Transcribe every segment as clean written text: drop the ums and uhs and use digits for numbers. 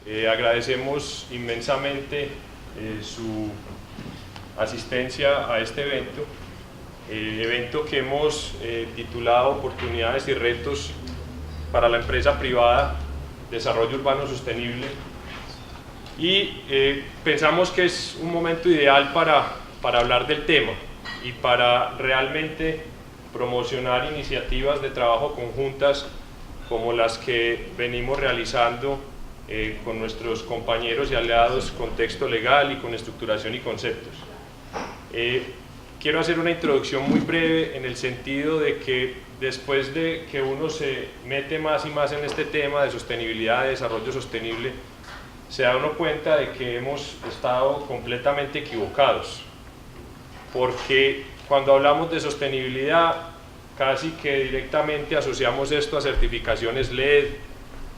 Agradecemos inmensamente su asistencia a este evento que hemos titulado Oportunidades y retos para la empresa privada, desarrollo urbano sostenible, y pensamos que es un momento ideal para hablar del tema y para realmente promocionar iniciativas de trabajo conjuntas como las que venimos realizando con nuestros compañeros y aliados Contexto legal y con Estructuración y Conceptos. Quiero hacer una introducción muy breve en el sentido de que después de que uno se mete más y más en este tema de sostenibilidad, de desarrollo sostenible, se da uno cuenta de que hemos estado completamente equivocados, porque cuando hablamos de sostenibilidad casi que directamente asociamos esto a certificaciones LED,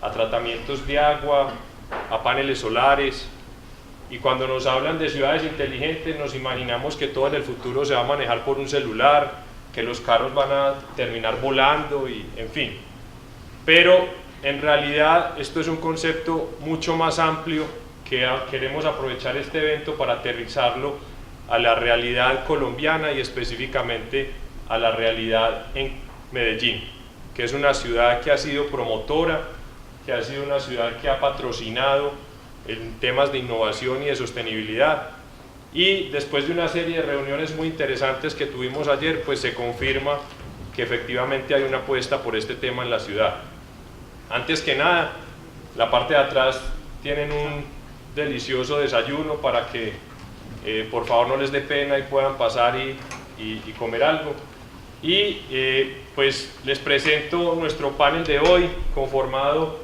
a tratamientos de agua, a paneles solares, y cuando nos hablan de ciudades inteligentes nos imaginamos que todo en el futuro se va a manejar por un celular, que los carros van a terminar volando y en fin. Pero en realidad esto es un concepto mucho más amplio que queremos aprovechar este evento para aterrizarlo a la realidad colombiana y específicamente a la realidad en Medellín, que es una ciudad que ha sido promotora, que ha sido una ciudad que ha patrocinado en temas de innovación y de sostenibilidad, y después de una serie de reuniones muy interesantes que tuvimos ayer, pues se confirma que efectivamente hay una apuesta por este tema en la ciudad. Antes que nada, la parte de atrás tienen un delicioso desayuno para que por favor no les dé pena y puedan pasar y comer algo. Y pues les presento nuestro panel de hoy, conformado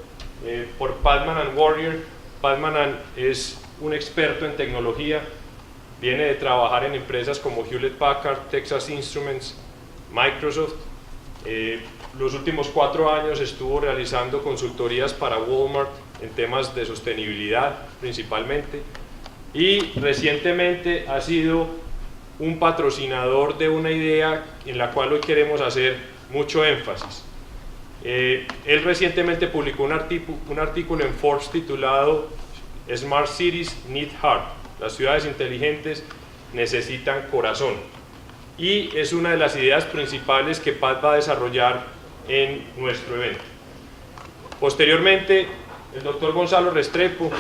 por Padman & Warrior. Padman es un experto en tecnología, viene de trabajar en empresas como H.E.A.R.T, Texas Instruments, Microsoft. Los últimos 4 años estuvo realizando consultorías para Walmart en temas de sostenibilidad principalmente, y recientemente ha sido un patrocinador de una idea en la cual hoy queremos hacer mucho énfasis. Él recientemente publicó un artículo en Forbes titulado Smart Cities Need Heart, las ciudades inteligentes necesitan corazón, y es una de las ideas principales que Pat va a desarrollar en nuestro evento. Posteriormente, el doctor Gonzalo Restrepo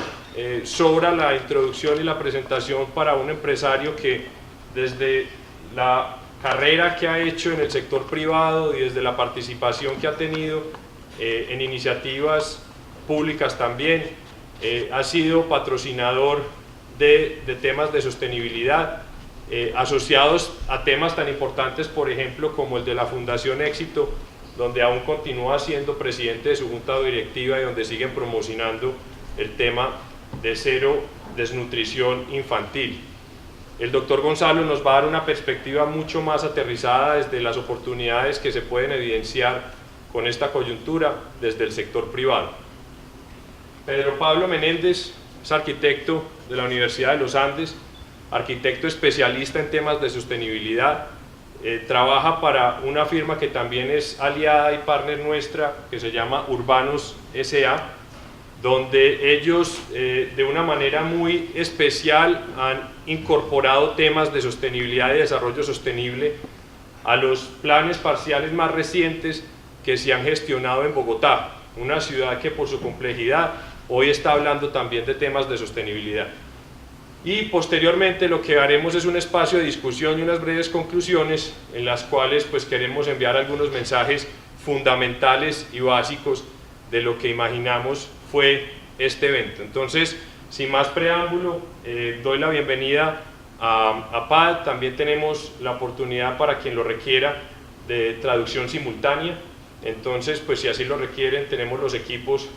sobra la introducción y la presentación para un empresario que desde la carrera que ha hecho en el sector privado y desde la participación que ha tenido en iniciativas públicas también, ha sido patrocinador de temas de sostenibilidad asociados a temas tan importantes, por ejemplo, como el de la Fundación Éxito, donde aún continúa siendo presidente de su junta directiva y donde siguen promocionando el tema de cero desnutrición infantil. El doctor Gonzalo nos va a dar una perspectiva mucho más aterrizada desde las oportunidades que se pueden evidenciar con esta coyuntura desde el sector privado. Pedro Pablo Menéndez es arquitecto de la Universidad de los Andes, arquitecto especialista en temas de sostenibilidad, trabaja para una firma que también es aliada y partner nuestra, que se llama Urbanos S.A., donde ellos de una manera muy especial han incorporado temas de sostenibilidad y desarrollo sostenible a los planes parciales más recientes que se han gestionado en Bogotá, una ciudad que por su complejidad hoy está hablando también de temas de sostenibilidad. Y posteriormente lo que haremos es un espacio de discusión y unas breves conclusiones en las cuales pues queremos enviar algunos mensajes fundamentales y básicos de lo que imaginamos fue este evento. Entonces, sin más preámbulo, doy la bienvenida a Pat. También tenemos la oportunidad para quien lo requiera de traducción simultánea. Entonces, pues si así lo requieren, tenemos los equipos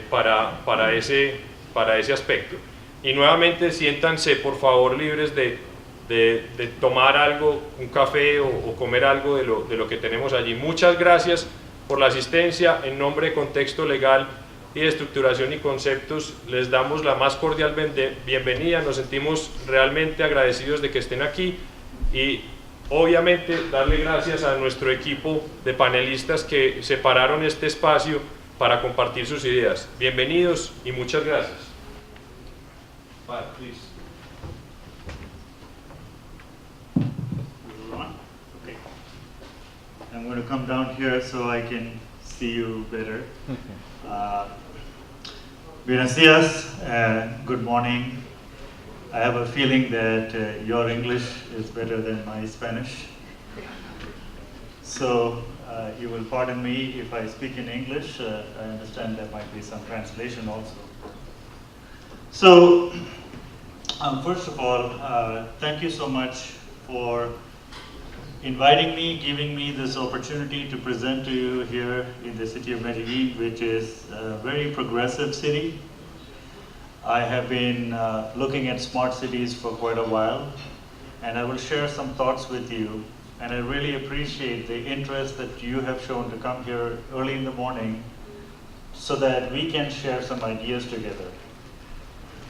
para ese aspecto. Y nuevamente siéntanse por favor libres de tomar algo, un café o comer algo de lo que tenemos allí. Muchas gracias por la asistencia. En nombre de Contexto Legal y de Estructuración y Conceptos les damos la más cordial bienvenida. Nos sentimos realmente agradecidos de que estén aquí y obviamente darle gracias a nuestro equipo de panelistas que separaron este espacio para compartir sus ideas. Bienvenidos y muchas gracias. 5, please. Okay. I'm going to come down here so I can see you better. Buenos dias, good morning. I have a feeling that your English is better than my Spanish. So you will pardon me if I speak in English. I understand there might be some translation also. So first of all, thank you so much for inviting me, giving me this opportunity to present to you here in the city of Medellin, which is a very progressive city. I have been looking at smart cities for quite a while, and I will share some thoughts with you. And I really appreciate the interest that you have shown to come here early in the morning so that we can share some ideas together.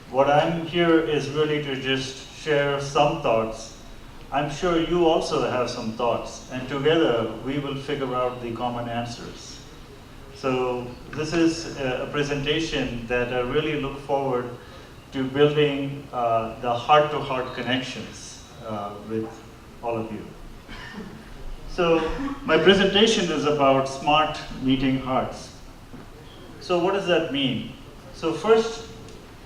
What I'm here is really to just share some thoughts. I'm sure you also have some thoughts, and together we will figure out the common answers. So this is a presentation that I really look forward to building the heart-to-heart connections with all of you. So my presentation is about smart meeting hearts. So what does that mean? So first,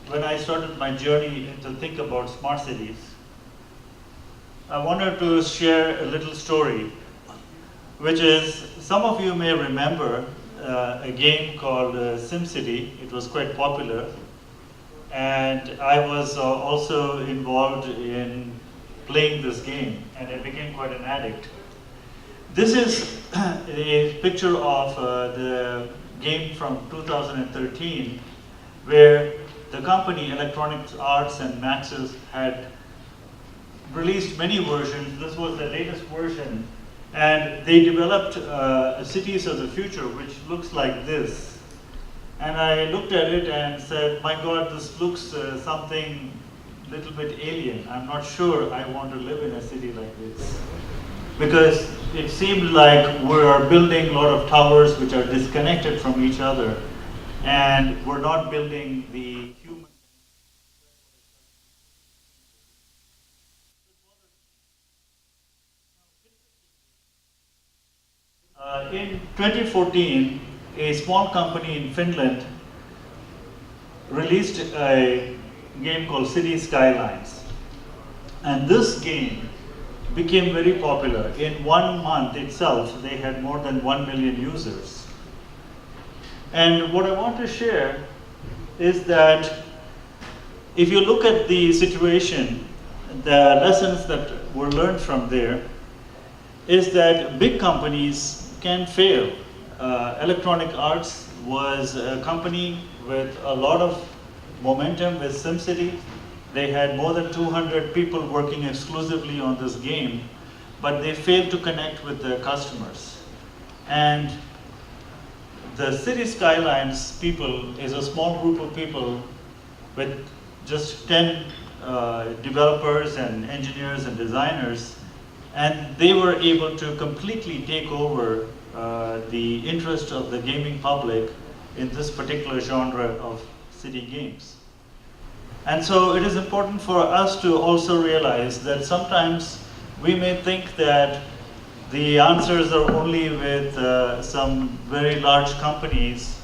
when I started my journey to think about smart cities, I wanted to share a little story, which is, some of you may remember a game called SimCity. It was quite popular, and I was also involved in playing this game, and I became quite an addict. This is a picture of the game from 2013, where the company Electronic Arts and Nexus had released many versions. This was the latest version. And they developed Cities of the Future, which looks like this. And I looked at it and said, my God, this looks something a little bit alien. I'm not sure I want to live in a city like this. Because it seemed like we're building a lot of towers which are disconnected from each other. And we're not building the human. In 2014, a small company in Finland released a game called City Skylines. And this game became very popular. In 1 month itself, they had more than 1 million users. And what I want to share is that if you look at the situation, the lessons that were learned from there is that big companies can fail. Electronic Arts was a company with a lot of momentum with SimCity. They had more than 200 people working exclusively on this game, but they failed to connect with their customers. And the City Skylines people is a small group of people with just 10 developers and engineers and designers, and they were able to completely take over the interest of the gaming public in this particular genre of city games. And so it is important for us to also realize that sometimes we may think that the answers are only with some very large companies,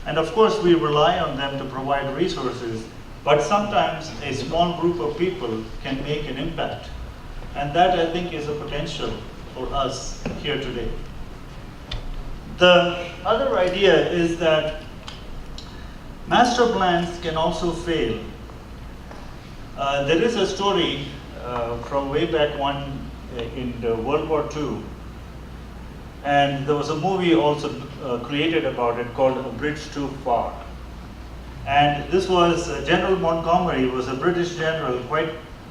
and of course we rely on them to provide resources, but sometimes a small group of people can make an impact. And that, I think, is a potential for us here today. The other idea is that master plans can also fail. There is a story from way back in the World War II, and there was a movie also created about it called A Bridge Too Far. And this was General Montgomery, was a British general, quite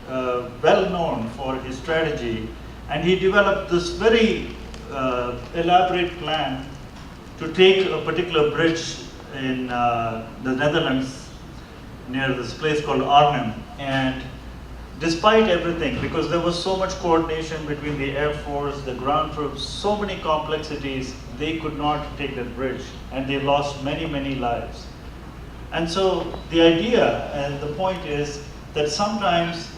well known for his strategy, and he developed this very elaborate plan to take a particular bridge in the Netherlands near this place called Arnhem. And despite everything, because there was so much coordination between the Air Force, the ground troops, so many complexities, they could not take that bridge, and they lost many, many lives. And so the idea and the point is that sometimes,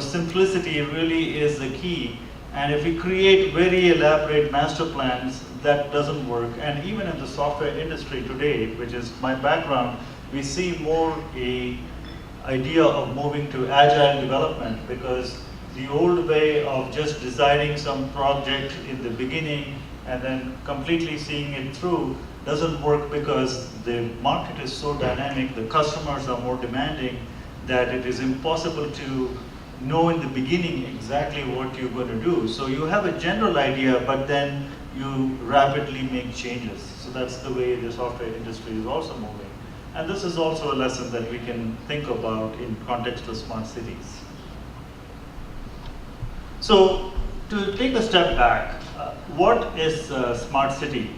simplicity really is the key. And if we create very elaborate master plans, that doesn't work. And even in the software industry today, which is my background, we see more a idea of moving to agile development, because the old way of just designing some project in the beginning and then completely seeing it through doesn't work, because the market is so dynamic, the customers are more demanding, that it is impossible to know in the beginning exactly what you're going to do. So you have a general idea, but then you rapidly make changes. So that's the way the software industry is also moving. And this is also a lesson that we can think about in context of smart cities. So to take a step back, what is a smart city?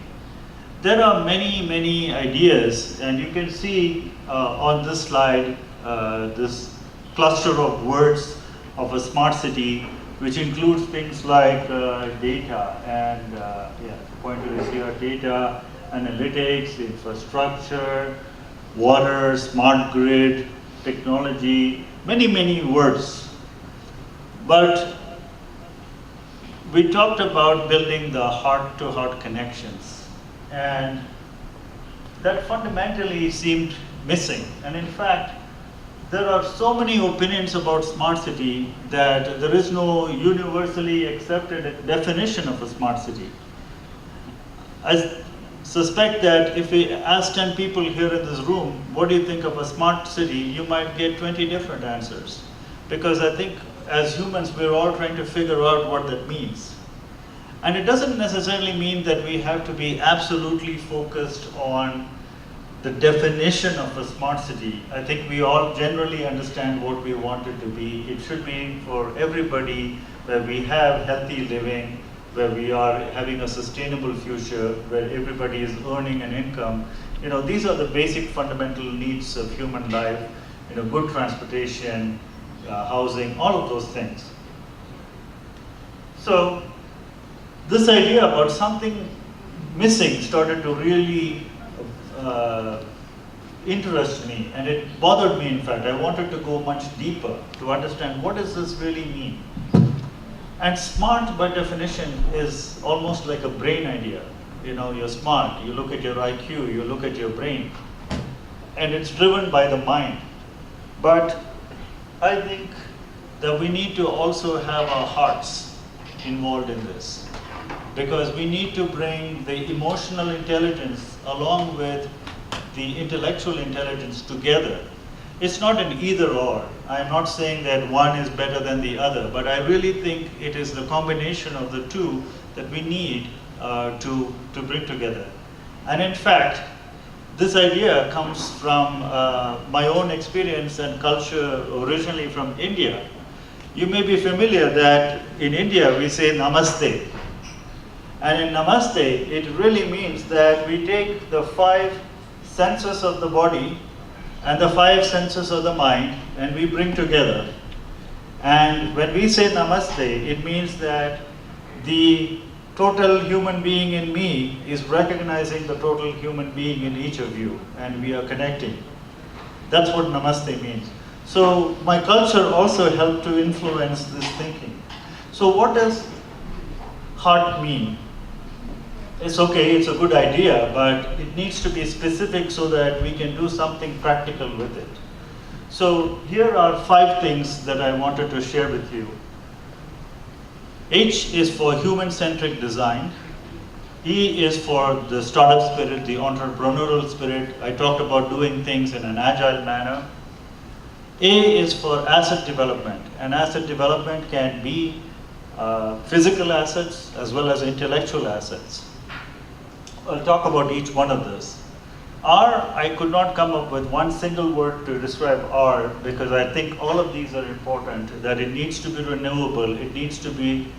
There are many, many ideas, and you can see on this slide this cluster of words of a smart city, which includes things like data, and the pointer is here, data, analytics, infrastructure, water, smart grid, technology, many, many words. But we talked about building the heart-to-heart connections, and that fundamentally seemed missing. And in fact, there are so many opinions about smart city that there is no universally accepted definition of a smart city. I suspect that if we ask 10 people here in this room, what do you think of a smart city, you might get 20 different answers. Because I think as humans, we're all trying to figure out what that means. And it doesn't necessarily mean that we have to be absolutely focused on the definition of a smart city. I think we all generally understand what we want it to be. It should be for everybody, where we have healthy living, where we are having a sustainable future, where everybody is earning an income. These are the basic fundamental needs of human life. Good transportation, housing, all of those things. So this idea about something missing started to really interest me, and it bothered me. In fact, I wanted to go much deeper to understand, what does this really mean? And smart, by definition, is almost like a brain idea. You're smart, you look at your IQ, you look at your brain, and it's driven by the mind. But I think that we need to also have our hearts involved in this, because we need to bring the emotional intelligence along with the intellectual intelligence together. It's not an either or. I'm not saying that one is better than the other, but I really think it is the combination of the two that we need to bring together. And in fact, this idea comes from my own experience and culture, originally from India. You may be familiar that in India we say namaste. And in namaste, it really means that we take the 5 senses of the body and the 5 senses of the mind, and we bring together. And when we say namaste, it means that the total human being in me is recognizing the total human being in each of you, and we are connecting. That's what namaste means. So my culture also helped to influence this thinking. So what does heart mean? It's okay, it's a good idea, but it needs to be specific so that we can do something practical with it. So here are 5 things that I wanted to share with you. H is for human-centric design. E is for the startup spirit, the entrepreneurial spirit. I talked about doing things in an agile manner. A is for asset development, and asset development can be physical assets as well as intellectual assets. I'll talk about each one of those. R, I could not come up with one single word to describe R, because I think all of these are important, that it needs to be renewable, it needs to be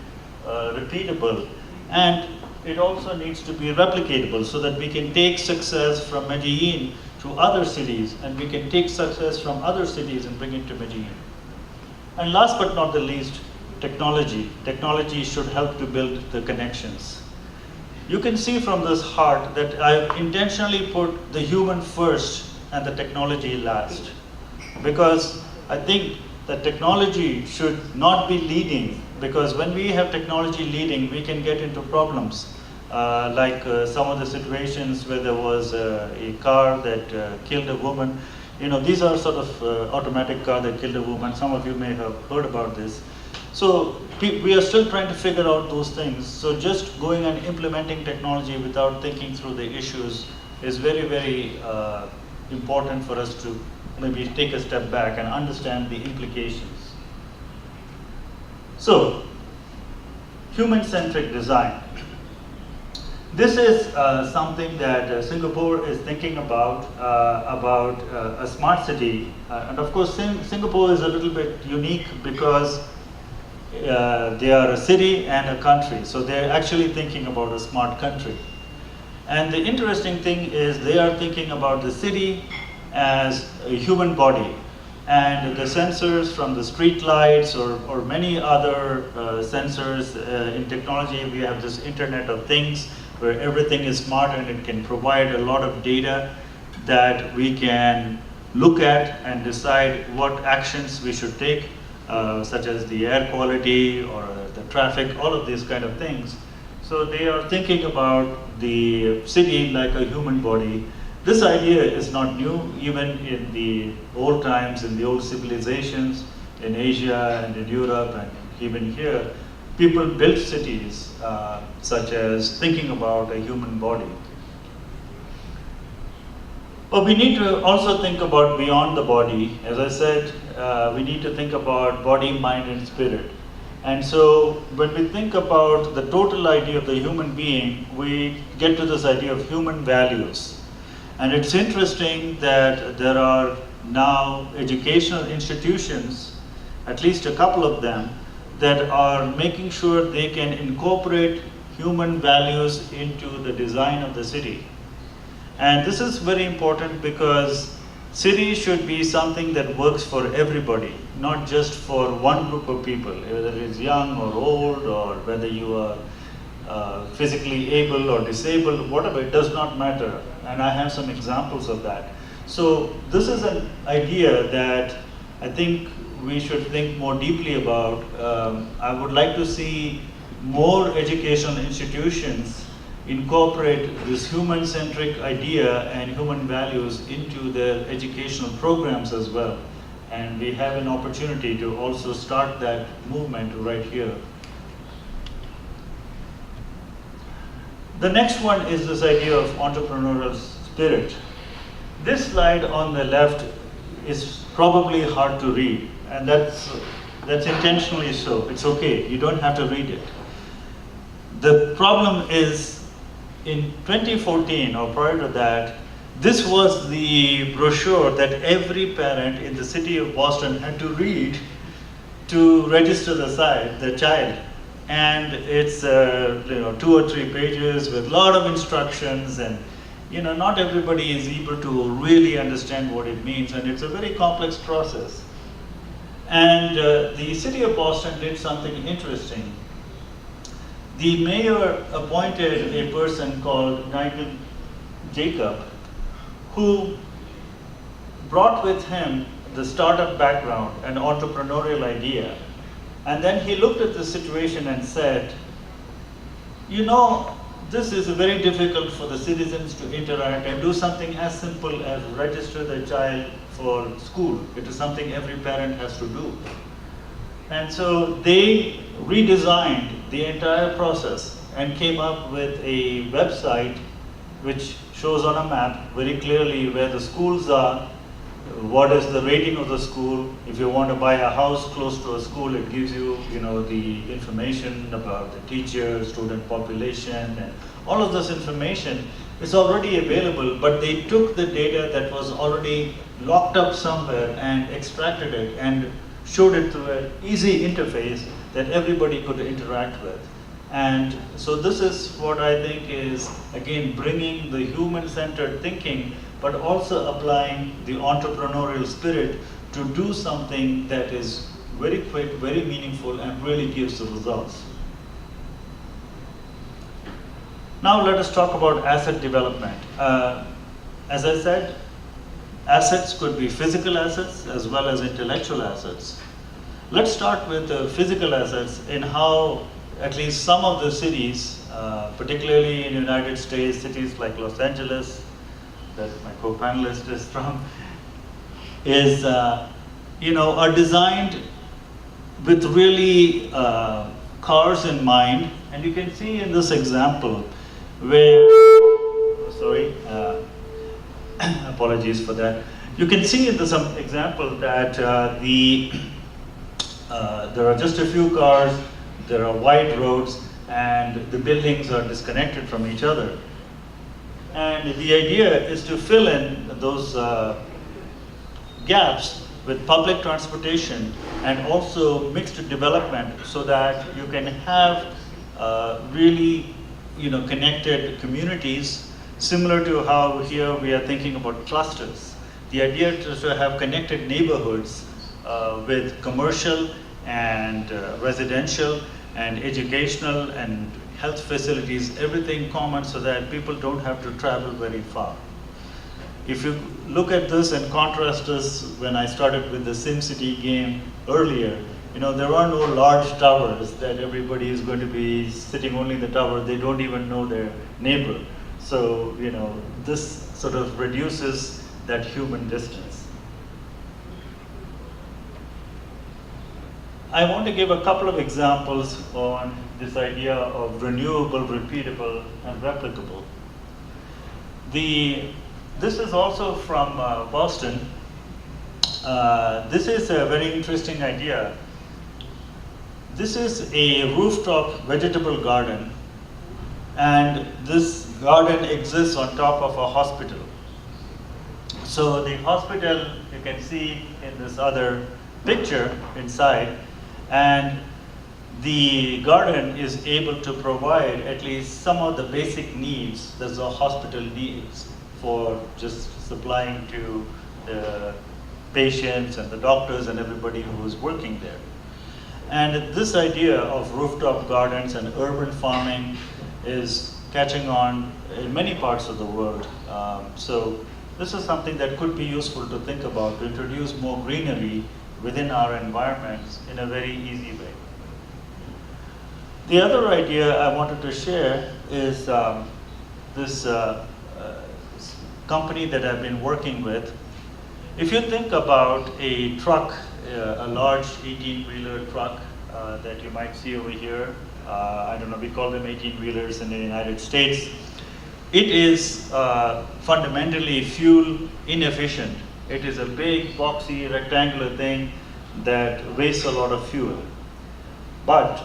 repeatable, and it also needs to be replicable, so that we can take success from Medellin to other cities, and we can take success from other cities and bring it to Medellin. And last but not the least, technology. Technology should help to build the connections. You can see from this heart that I've intentionally put the human first and the technology last. Because I think that technology should not be leading, because when we have technology leading, we can get into problems. Like some of the situations where there was a car that killed a woman. You know, these are sort of automatic car that killed a woman. Some of you may have heard about this. So we are still trying to figure out those things. So just going and implementing technology without thinking through the issues is very, very important for us to maybe take a step back and understand the implications. So, human-centric design. This is something that Singapore is thinking about a smart city. And of course, Singapore is a little bit unique because they are a city and a country. So they're actually thinking about a smart country. And the interesting thing is they are thinking about the city as a human body. And the sensors from the street lights or many other sensors in technology, we have this Internet of Things, where everything is smart and it can provide a lot of data that we can look at and decide what actions we should take, such as the air quality or the traffic, all of these kind of things. So they are thinking about the city like a human body. This idea is not new. Even in the old times, in the old civilizations, in Asia and in Europe and even here, people built cities such as thinking about a human body. But we need to also think about beyond the body. As I said, we need to think about body, mind, and spirit. And so when we think about the total idea of the human being, we get to this idea of human values. And it's interesting that there are now educational institutions, at least a couple of them, that are making sure they can incorporate human values into the design of the city. And this is very important because cities should be something that works for everybody, not just for one group of people, whether it's young or old, or whether you are physically able or disabled, whatever, it does not matter. And I have some examples of that. So this is an idea that I think we should think more deeply about. I would like to see more educational institutions incorporate this human-centric idea and human values into their educational programs as well. And we have an opportunity to also start that movement right here. The next one is this idea of entrepreneurial spirit. This slide on the left is probably hard to read, and that's intentionally so. It's okay, you don't have to read it. The problem is, in 2014 or prior to that, this was the brochure that every parent in the city of Boston had to read to register the child. And it's 2 or 3 pages with a lot of instructions, and not everybody is able to really understand what it means, and it's a very complex process. And the city of Boston did something interesting. The mayor appointed a person called Nigel Jacob, who brought with him the startup background and entrepreneurial idea. And then he looked at the situation and said, this is very difficult for the citizens to interact and do something as simple as register the child for school. It is something every parent has to do. And so they redesigned the entire process and came up with a website which shows on a map very clearly where the schools are, what is the rating of the school. If you want to buy a house close to a school, it gives you, the information about the teachers, student population, and all of this information is already available, but they took the data that was already locked up somewhere and extracted it and showed it through an easy interface that everybody could interact with. And so this is what I think is, again, bringing the human-centered thinking, but also applying the entrepreneurial spirit to do something that is very quick, very meaningful, and really gives the results. Now let us talk about asset development. As I said, Assets could be physical assets as well as intellectual assets. Let's start with the physical assets in how at least some of the cities, particularly in the United States, cities like Los Angeles, that my co-panelist is from, are designed with really cars in mind. And you can see in this example where, apologies for that. You can see in this example that there are just a few cars, there are wide roads, and the buildings are disconnected from each other. And the idea is to fill in those gaps with public transportation and also mixed development so that you can have really connected communities, similar to how here we are thinking about clusters. The idea is to have connected neighborhoods with commercial and residential and educational and health facilities, everything common so that people don't have to travel very far. If you look at this and contrast this when I started with the SimCity game earlier, there are no large towers that everybody is going to be sitting only in the tower. They don't even know their neighbor. So, this sort of reduces that human distance. I want to give a couple of examples on this idea of renewable, repeatable, and replicable. This is also from Boston. This is a very interesting idea. This is a rooftop vegetable garden, and this garden exists on top of a hospital. So the hospital, you can see in this other picture inside, and the garden is able to provide at least some of the basic needs that the hospital needs for just supplying to the patients and the doctors and everybody who is working there. And this idea of rooftop gardens and urban farming is catching on in many parts of the world. So this is something that could be useful to think about, to introduce more greenery within our environments in a very easy way. The other idea I wanted to share is this company that I've been working with. If you think about a truck, a large 18-wheeler truck that you might see over here, I don't know, we call them 18-wheelers in the United States. It is fundamentally fuel inefficient. It is a big, boxy, rectangular thing that wastes a lot of fuel. But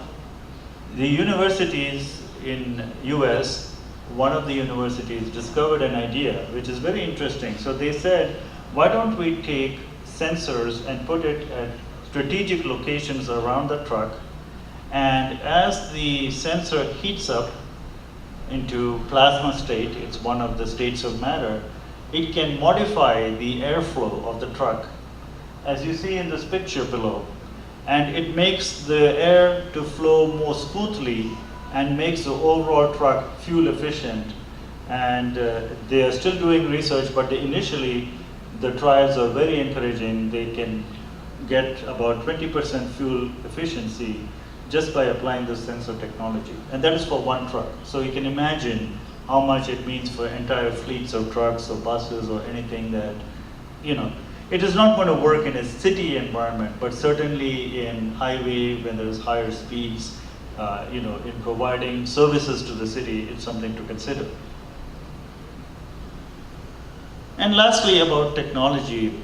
the universities in US, one of the universities discovered an idea which is very interesting. So they said, why don't we take sensors and put it at strategic locations around the truck, and as the sensor heats up into plasma state, it's one of the states of matter, it can modify the airflow of the truck, as you see in this picture below. And it makes the air to flow more smoothly and makes the overall truck fuel efficient. And they are still doing research, but initially the trials are very encouraging. They can get about 20% fuel efficiency just by applying this sensor technology. And that is for one truck. So you can imagine how much it means for entire fleets of trucks or buses or anything that, it is not going to work in a city environment, but certainly in highway when there's higher speeds, in providing services to the city, it's something to consider. And lastly, about technology,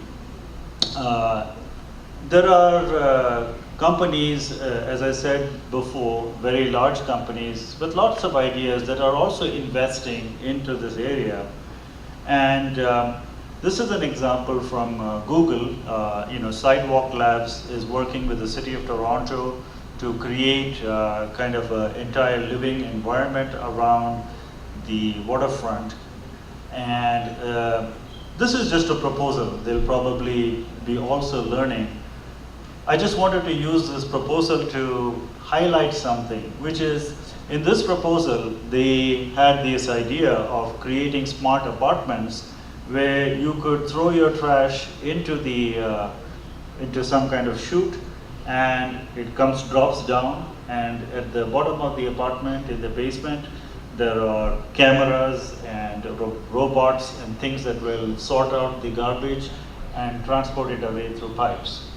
there are companies, as I said before, very large companies with lots of ideas that are also investing into this area. And this is an example from Google. Sidewalk Labs is working with the city of Toronto to create kind of an entire living environment around the waterfront. And this is just a proposal. They'll probably be also learning. I just wanted to use this proposal to highlight something, which is, in this proposal, they had this idea of creating smart apartments where you could throw your trash into the into some kind of chute, and it drops down, and at the bottom of the apartment in the basement there are cameras and robots and things that will sort out the garbage and transport it away through pipes.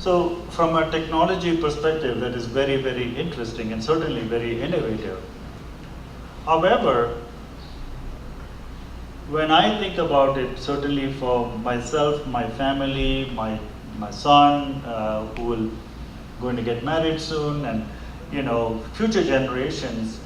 So from a technology perspective, that is very, very interesting and certainly very innovative. However, when I think about it, certainly for myself, my family, my son, who will going to get married soon, and future generations,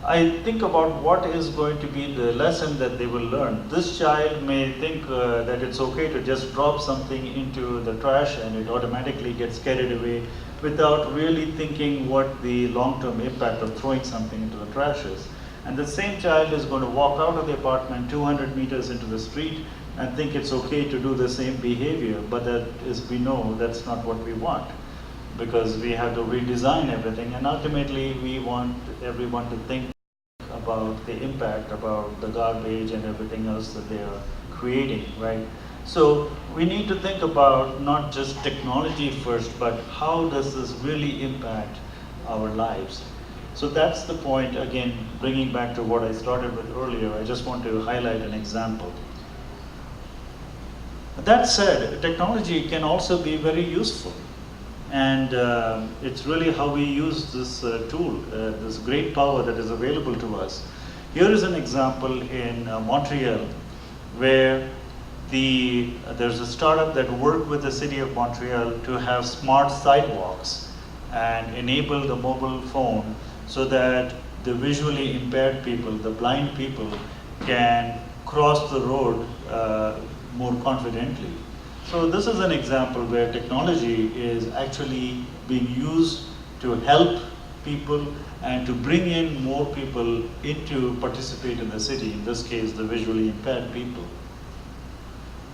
I think about what is going to be the lesson that they will learn. This child may think that it's okay to just drop something into the trash and it automatically gets carried away without really thinking what the long-term impact of throwing something into the trash is. And the same child is going to walk out of the apartment 200 meters into the street and think it's okay to do the same behavior, but that is, we know that's not what we want, because we have to redesign everything, and ultimately we want everyone to think about the impact, about the garbage and everything else that they are creating, right? So we need to think about not just technology first, but how does this really impact our lives? So that's the point, again, bringing back to what I started with earlier. I just want to highlight an example. That said, technology can also be very useful. And it's really how we use this tool, this great power that is available to us. Here is an example in Montreal, where there's a startup that worked with the city of Montreal to have smart sidewalks and enable the mobile phone so that the visually impaired people, the blind people, can cross the road more confidently. So this is an example where technology is actually being used to help people and to bring in more people to participate in the city, in this case, the visually impaired people.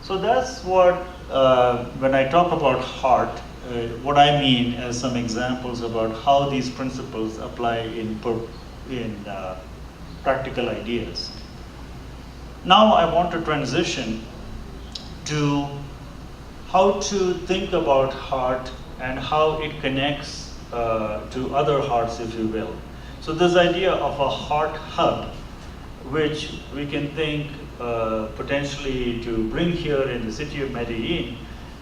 So that's what, when I talk about H.E.A.R.T, what I mean as some examples about how these principles apply in practical ideas. Now I want to transition to how to think about H.E.A.R.T and how it connects to other hearts, if you will. So this idea of a H.E.A.R.T hub, which we can think potentially to bring here in the city of Medellin,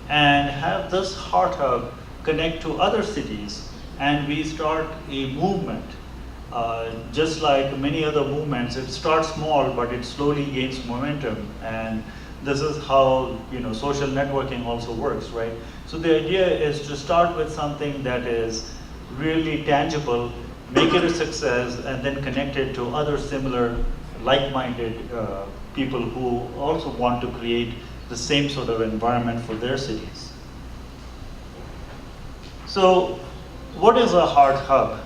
and have this H.E.A.R.T hub connect to other cities, and we start a movement. Just like many other movements, it starts small, but it slowly gains momentum, and this is how social networking also works, right? So the idea is to start with something that is really tangible, make it a success, and then connect it to other similar, like-minded people who also want to create the same sort of environment for their cities. So what is a H.E.A.R.T hub?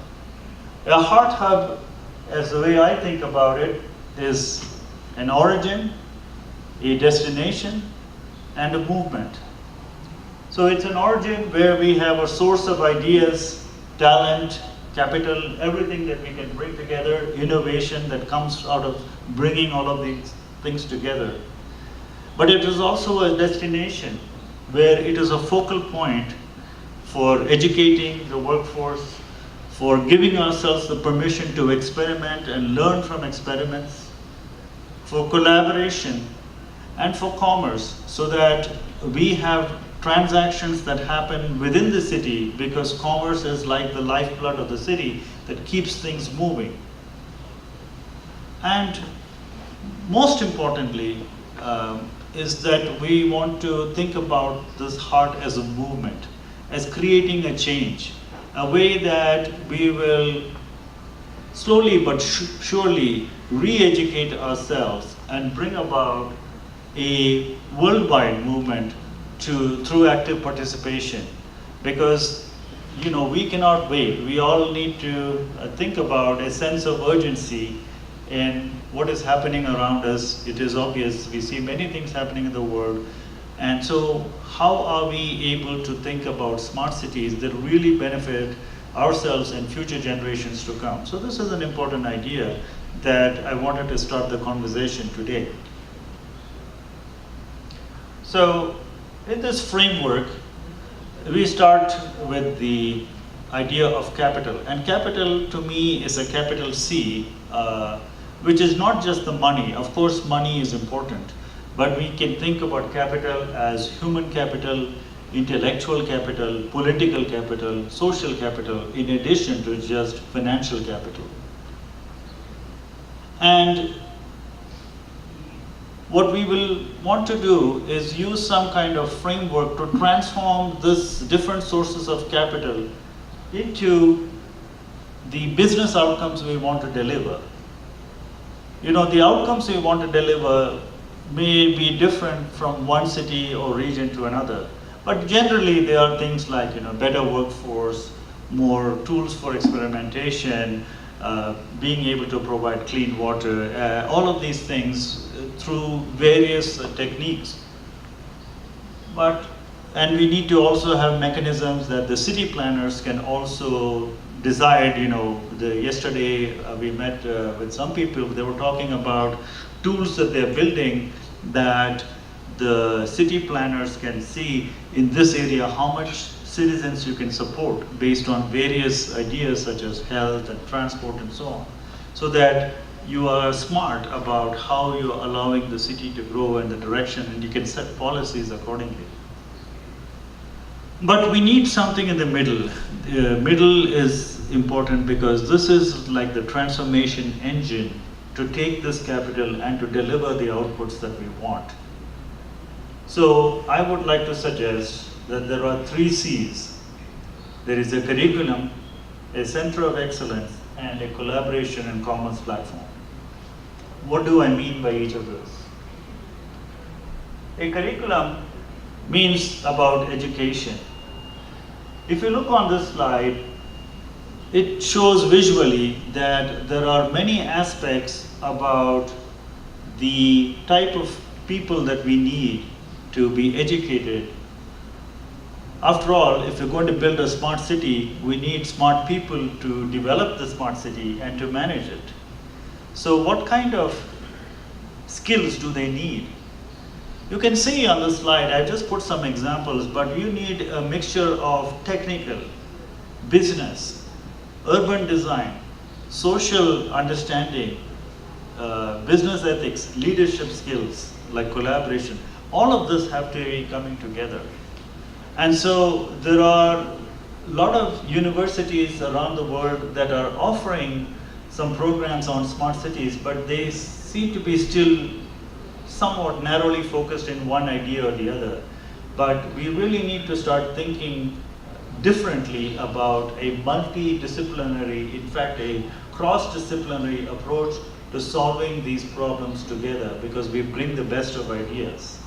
A H.E.A.R.T hub, as the way I think about it, is an origin, a destination, and a movement. So it's an origin where we have a source of ideas, talent, capital, everything that we can bring together, innovation that comes out of bringing all of these things together. But it is also a destination where it is a focal point for educating the workforce, for giving ourselves the permission to experiment and learn from experiments, for collaboration, and for commerce, so that we have transactions that happen within the city, because commerce is like the lifeblood of the city that keeps things moving. And most importantly, is that we want to think about this H.E.A.R.T as a movement, as creating a change, a way that we will slowly but surely re-educate ourselves and bring about a worldwide movement through active participation. Because we cannot wait. We all need to think about a sense of urgency in what is happening around us. It is obvious, we see many things happening in the world. And so how are we able to think about smart cities that really benefit ourselves and future generations to come? So this is an important idea that I wanted to start the conversation today. So in this framework, we start with the idea of capital. And capital to me is a capital C, which is not just the money. Of course, money is important, but we can think about capital as human capital, intellectual capital, political capital, social capital, in addition to just financial capital. And what we will want to do is use some kind of framework to transform this different sources of capital into the business outcomes we want to deliver. You know, the outcomes we want to deliver may be different from one city or region to another, but generally there are things like, you know, better workforce, more tools for experimentation, being able to provide clean water, all of these things through various techniques. And we need to also have mechanisms that the city planners can also decide. You know, yesterday we met with some people, they were talking about tools that they're building that the city planners can see in this area how much citizens you can support based on various ideas such as health and transport and so on, so that you are smart about how you're allowing the city to grow in the direction, and you can set policies accordingly. But we need something in the middle. The middle is important because this is like the transformation engine to take this capital and to deliver the outputs that we want. So I would like to suggest that there are 3 C's. There is a curriculum, a center of excellence, and a collaboration and commons platform. What do I mean by each of those? A curriculum means about education. If you look on this slide, it shows visually that there are many aspects about the type of people that we need to be educated. After all, if we're going to build a smart city, we need smart people to develop the smart city and to manage it. So what kind of skills do they need? You can see on the slide, I just put some examples, but you need a mixture of technical, business, urban design, social understanding, business ethics, leadership skills, like collaboration. All of this have to be coming together. And so there are a lot of universities around the world that are offering some programs on smart cities, but they seem to be still somewhat narrowly focused in one idea or the other. But we really need to start thinking differently about a multidisciplinary, in fact a cross-disciplinary approach to solving these problems together, because we bring the best of ideas.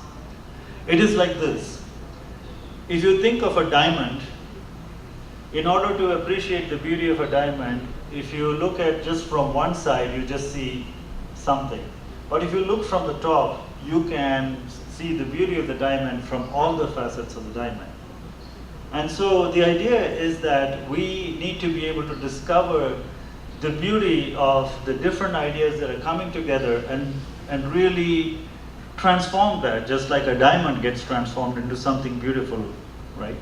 It is like this. If you think of a diamond, in order to appreciate the beauty of a diamond, if you look at just from one side, you just see something. But if you look from the top, you can see the beauty of the diamond from all the facets of the diamond. And so the idea is that we need to be able to discover the beauty of the different ideas that are coming together and really transform that, just like a diamond gets transformed into something beautiful, right?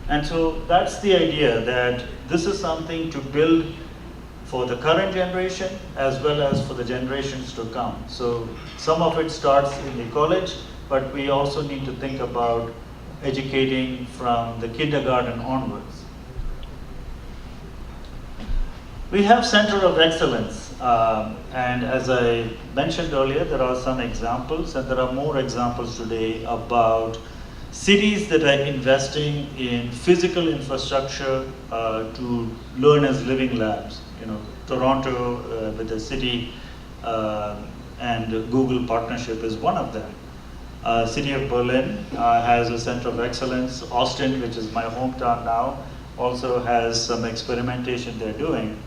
And so that's the idea, that this is something to build for the current generation as well as for the generations to come. So some of it starts in the college, but we also need to think about educating from the kindergarten onwards. We have Center of Excellence, and as I mentioned earlier, there are some examples, and there are more examples today about cities that are investing in physical infrastructure to learn as living labs. You know, Toronto with the city and Google partnership is one of them. City of Berlin has a Center of Excellence. Austin, which is my hometown now, also has some experimentation they're doing.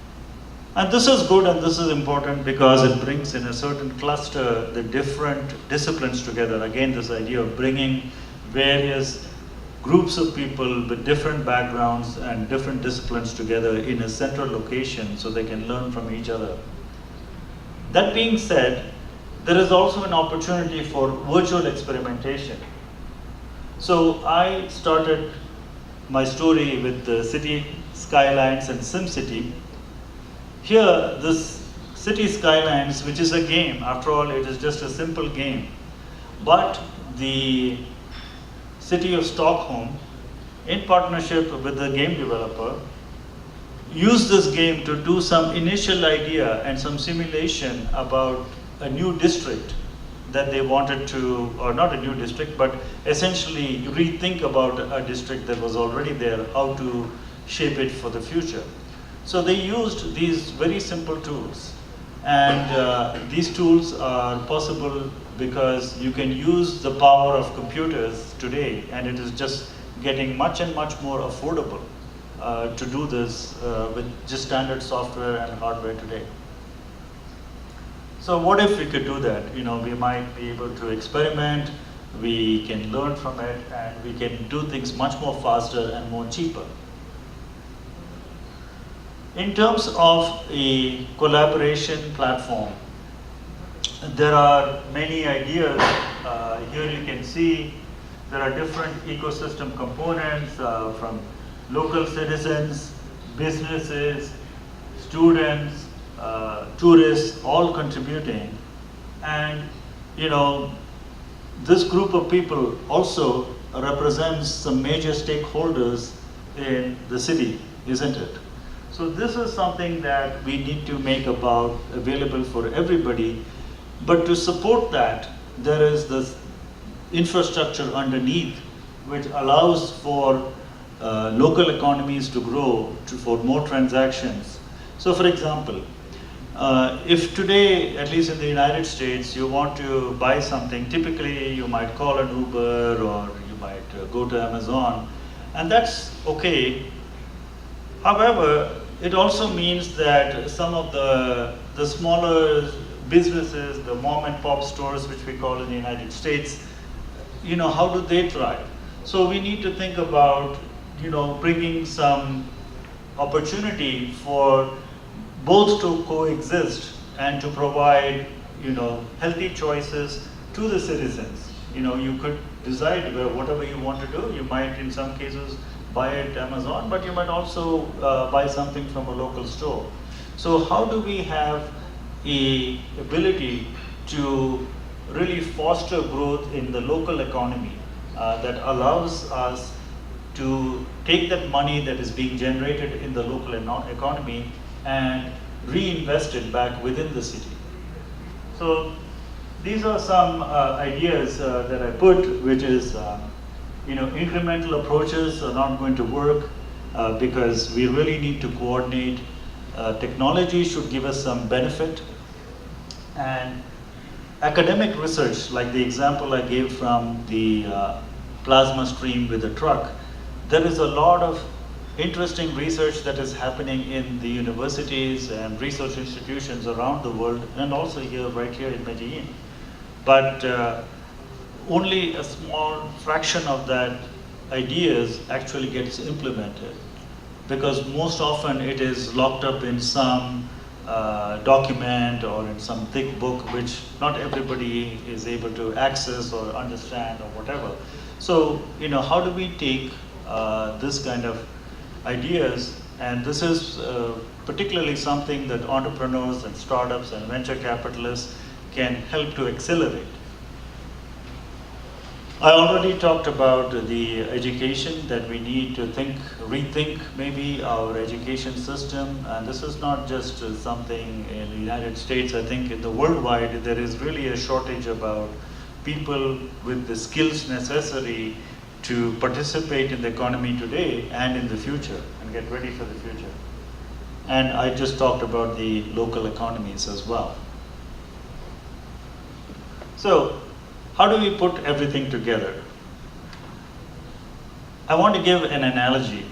And this is good and this is important because it brings in a certain cluster the different disciplines together. Again, this idea of bringing various groups of people with different backgrounds and different disciplines together in a central location so they can learn from each other. That being said, there is also an opportunity for virtual experimentation. So I started my story with the city skylines and SimCity. Here, this city skylines, which is a game, after all, it is just a simple game. But the city of Stockholm, in partnership with the game developer, used this game to do some initial idea and some simulation about a new district that they wanted to, or not a new district, but essentially rethink about a district that was already there, how to shape it for the future. So they used these very simple tools. And these tools are possible because you can use the power of computers today, and it is just getting much and much more affordable to do this with just standard software and hardware today. So what if we could do that? You know, we might be able to experiment, we can learn from it, and we can do things much more faster and more cheaper. In terms of a collaboration platform, there are many ideas. Here you can see there are different ecosystem components from local citizens, businesses, students, tourists, all contributing. And you know, this group of people also represents some major stakeholders in the city, isn't it? So this is something that we need to make available for everybody. But to support that, there is this infrastructure underneath which allows for local economies to grow for more transactions. So for example, if today, at least in the United States, you want to buy something, typically you might call an Uber or you might go to Amazon, and that's okay. However, it also means that some of the smaller businesses, the mom and pop stores, which we call in the United States, you know, how do they thrive? So we need to think about, you know, bringing some opportunity for both to coexist and to provide, you know, healthy choices to the citizens. You know, you could decide whatever you want to do. You might, in some cases, buy at Amazon, but you might also buy something from a local store. So how do we have the ability to really foster growth in the local economy that allows us to take that money that is being generated in the local economy and reinvest it back within the city? So these are some ideas that I put, which is, you know, incremental approaches are not going to work because we really need to coordinate. Technology should give us some benefit, and academic research, like the example I gave from the plasma stream with the truck, there is a lot of interesting research that is happening in the universities and research institutions around the world, and also here, right here in Medellin. But only a small fraction of that ideas actually gets implemented, because most often it is locked up in some document or in some thick book which not everybody is able to access or understand or whatever. So, you know, how do we take this kind of ideas, and this is particularly something that entrepreneurs and startups and venture capitalists can help to accelerate. I already talked about the education, that we need to rethink maybe our education system, and this is not just something in the United States. I think in the worldwide there is really a shortage about people with the skills necessary to participate in the economy today and in the future and get ready for the future. And I just talked about the local economies as well. So, how do we put everything together? I want to give an analogy.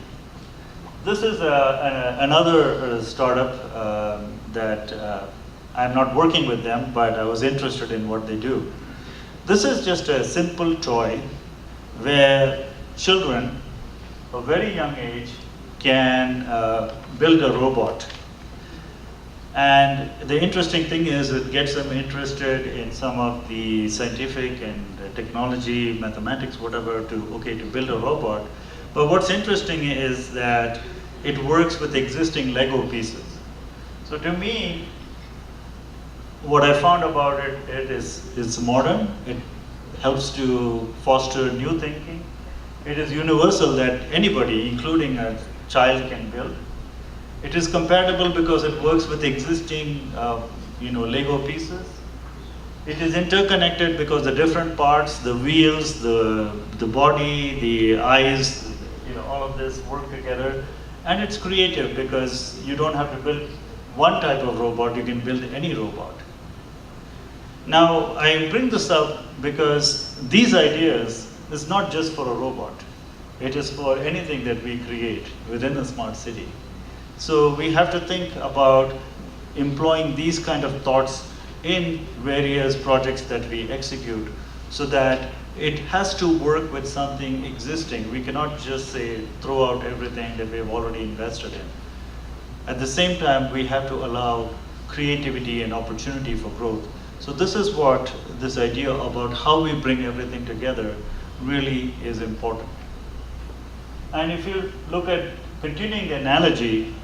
This is another startup that I'm not working with them, but I was interested in what they do. This is just a simple toy where children of very young age can build a robot. And the interesting thing is it gets them interested in some of the scientific and technology, mathematics, whatever, to build a robot. But what's interesting is that it works with existing Lego pieces. So to me, what I found about it is it's modern, it helps to foster new thinking. It is universal that anybody, including a child, can build. It is compatible because it works with existing Lego pieces. It is interconnected because the different parts, the wheels, the body, the eyes, all of this work together. And it's creative because you don't have to build one type of robot, you can build any robot. Now, I bring this up because these ideas is not just for a robot. It is for anything that we create within a smart city. So we have to think about employing these kind of thoughts in various projects that we execute so that it has to work with something existing. We cannot just say throw out everything that we've already invested in. At the same time, we have to allow creativity and opportunity for growth. So this is what this idea about how we bring everything together really is important. And if you look at continuing the analogy,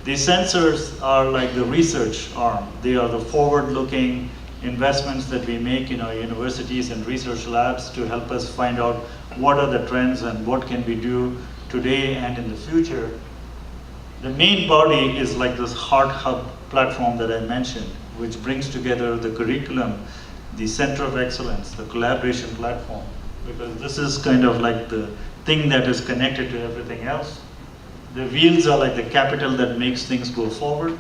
the sensors are like the research arm. They are the forward-looking investments that we make in our universities and research labs to help us find out what are the trends and what can we do today and in the future. The main body is like this H.E.A.R.T hub platform that I mentioned, which brings together the curriculum, the center of excellence, the collaboration platform, because this is kind of like the thing that is connected to everything else. The wheels are like the capital that makes things go forward.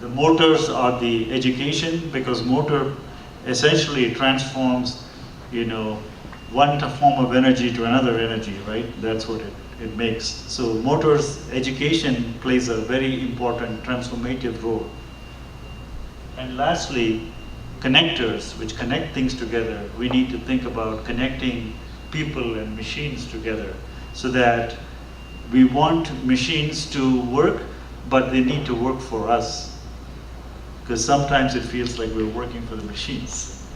The motors are the education, because motor essentially transforms, one form of energy to another energy, right? That's what it makes. So motors, education plays a very important transformative role. And lastly, connectors, which connect things together. We need to think about connecting people and machines together so that we want machines to work, but they need to work for us. Because sometimes it feels like we're working for the machines.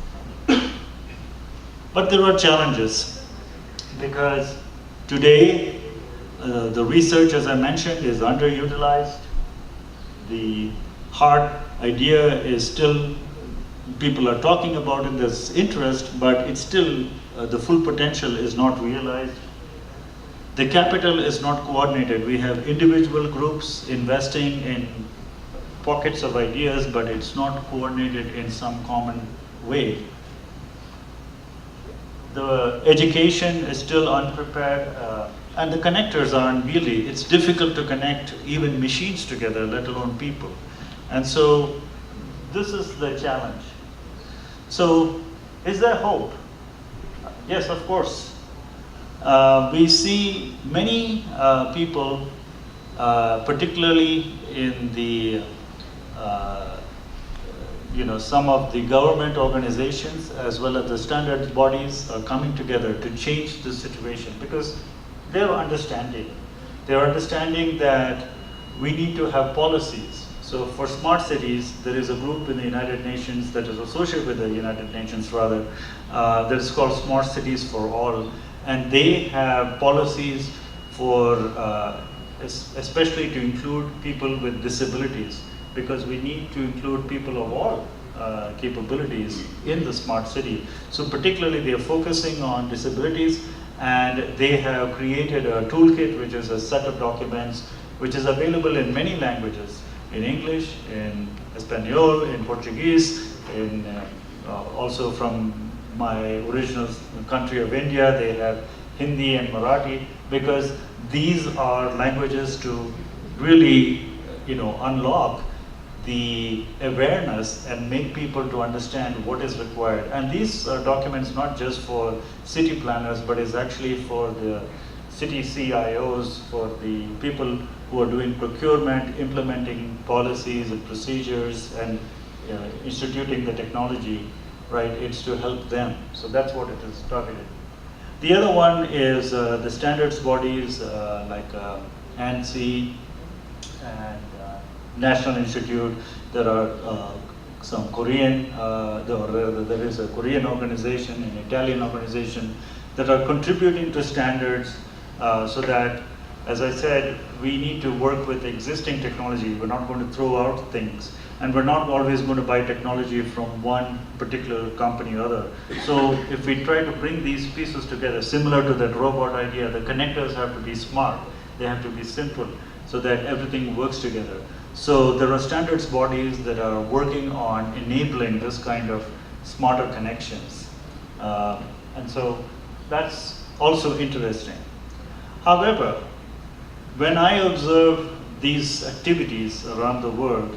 But there are challenges, because today the research, as I mentioned, is underutilized. The H.E.A.R.T idea is still, people are talking about it, there's interest, but it's still, the full potential is not realized. The capital is not coordinated. We have individual groups investing in pockets of ideas, but it's not coordinated in some common way. The education is still unprepared, and the connectors aren't really, it's difficult to connect even machines together, let alone people. And so this is the challenge. So is there hope? Yes, of course. We see many people, particularly in the, some of the government organizations as well as the standards bodies are coming together to change the situation, because they're understanding. They're understanding that we need to have policies. So for smart cities, there is a group in the United Nations that is associated with the United Nations rather, that is called Smart Cities for All. And they have policies for, especially to include people with disabilities, because we need to include people of all capabilities in the smart city. So particularly they are focusing on disabilities, and they have created a toolkit, which is a set of documents, which is available in many languages, in English, in Espanol, in Portuguese, in also from my original country of India, they have Hindi and Marathi, because these are languages to really, unlock the awareness and make people to understand what is required. And these are documents not just for city planners, but is actually for the city CIOs, for the people who are doing procurement, implementing policies and procedures, and instituting the technology. Right, it's to help them. So that's what it is targeted. The other one is the standards bodies like ANSI and national institute, there are some Korean, there is a Korean organization, an Italian organization that are contributing to standards so that, as I said, we need to work with existing technology. We're not going to throw out things, and we're not always going to buy technology from one particular company or other. So if we try to bring these pieces together, similar to that robot idea, the connectors have to be smart, they have to be simple, so that everything works together. So there are standards bodies that are working on enabling this kind of smarter connections. And so that's also interesting. However, when I observe these activities around the world,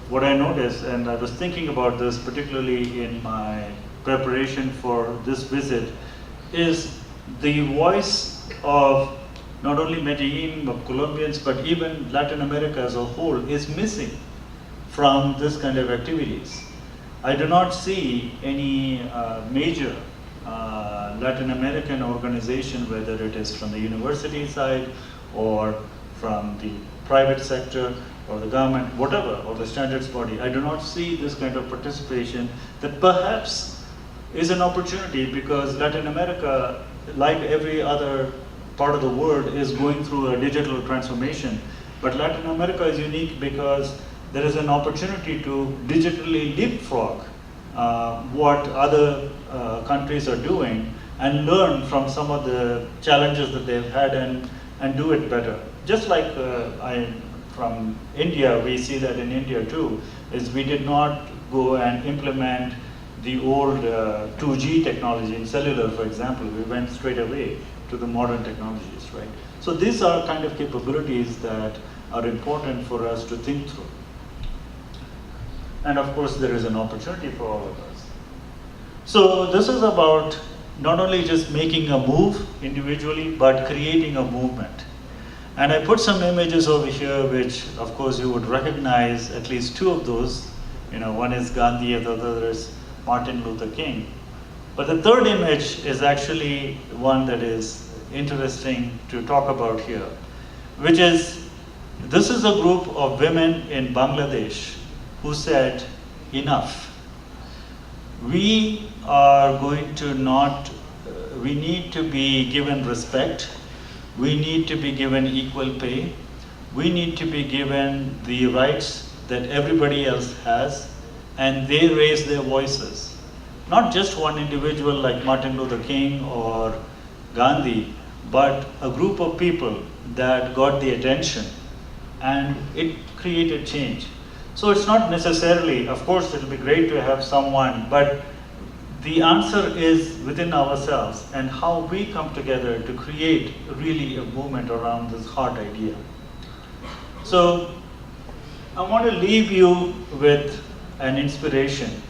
what I noticed, and I was thinking about this particularly in my preparation for this visit, is the voice of not only Medellin, of Colombians, but even Latin America as a whole is missing from this kind of activities. I do not see any major Latin American organization, whether it is from the university side or from the private sector or the government, whatever, or the standards body. I do not see this kind of participation that perhaps is an opportunity, because Latin America, like every other part of the world, is going through a digital transformation. But Latin America is unique because there is an opportunity to digitally leapfrog what other countries are doing and learn from some of the challenges that they've had and do it better. Just like from India, we see that in India too, is we did not go and implement the old 2G technology in cellular, for example. We went straight away to the modern technologies, right? So these are kind of capabilities that are important for us to think through. And of course, there is an opportunity for all of us. So this is about not only just making a move individually, but creating a movement. And I put some images over here, which of course you would recognize, at least two of those. You know, one is Gandhi and the other is Martin Luther King. But the third image is actually one that is interesting to talk about here, which is, this is a group of women in Bangladesh who said, enough. We are going to not, we need to be given respect. We need to be given equal pay. We need to be given the rights that everybody else has, and they raise their voices. Not just one individual like Martin Luther King or Gandhi, but a group of people that got the attention, and it created change. So it's not necessarily, of course it'll be great to have someone, but the answer is within ourselves and how we come together to create really a movement around this H.E.A.R.T idea. So I want to leave you with an inspiration.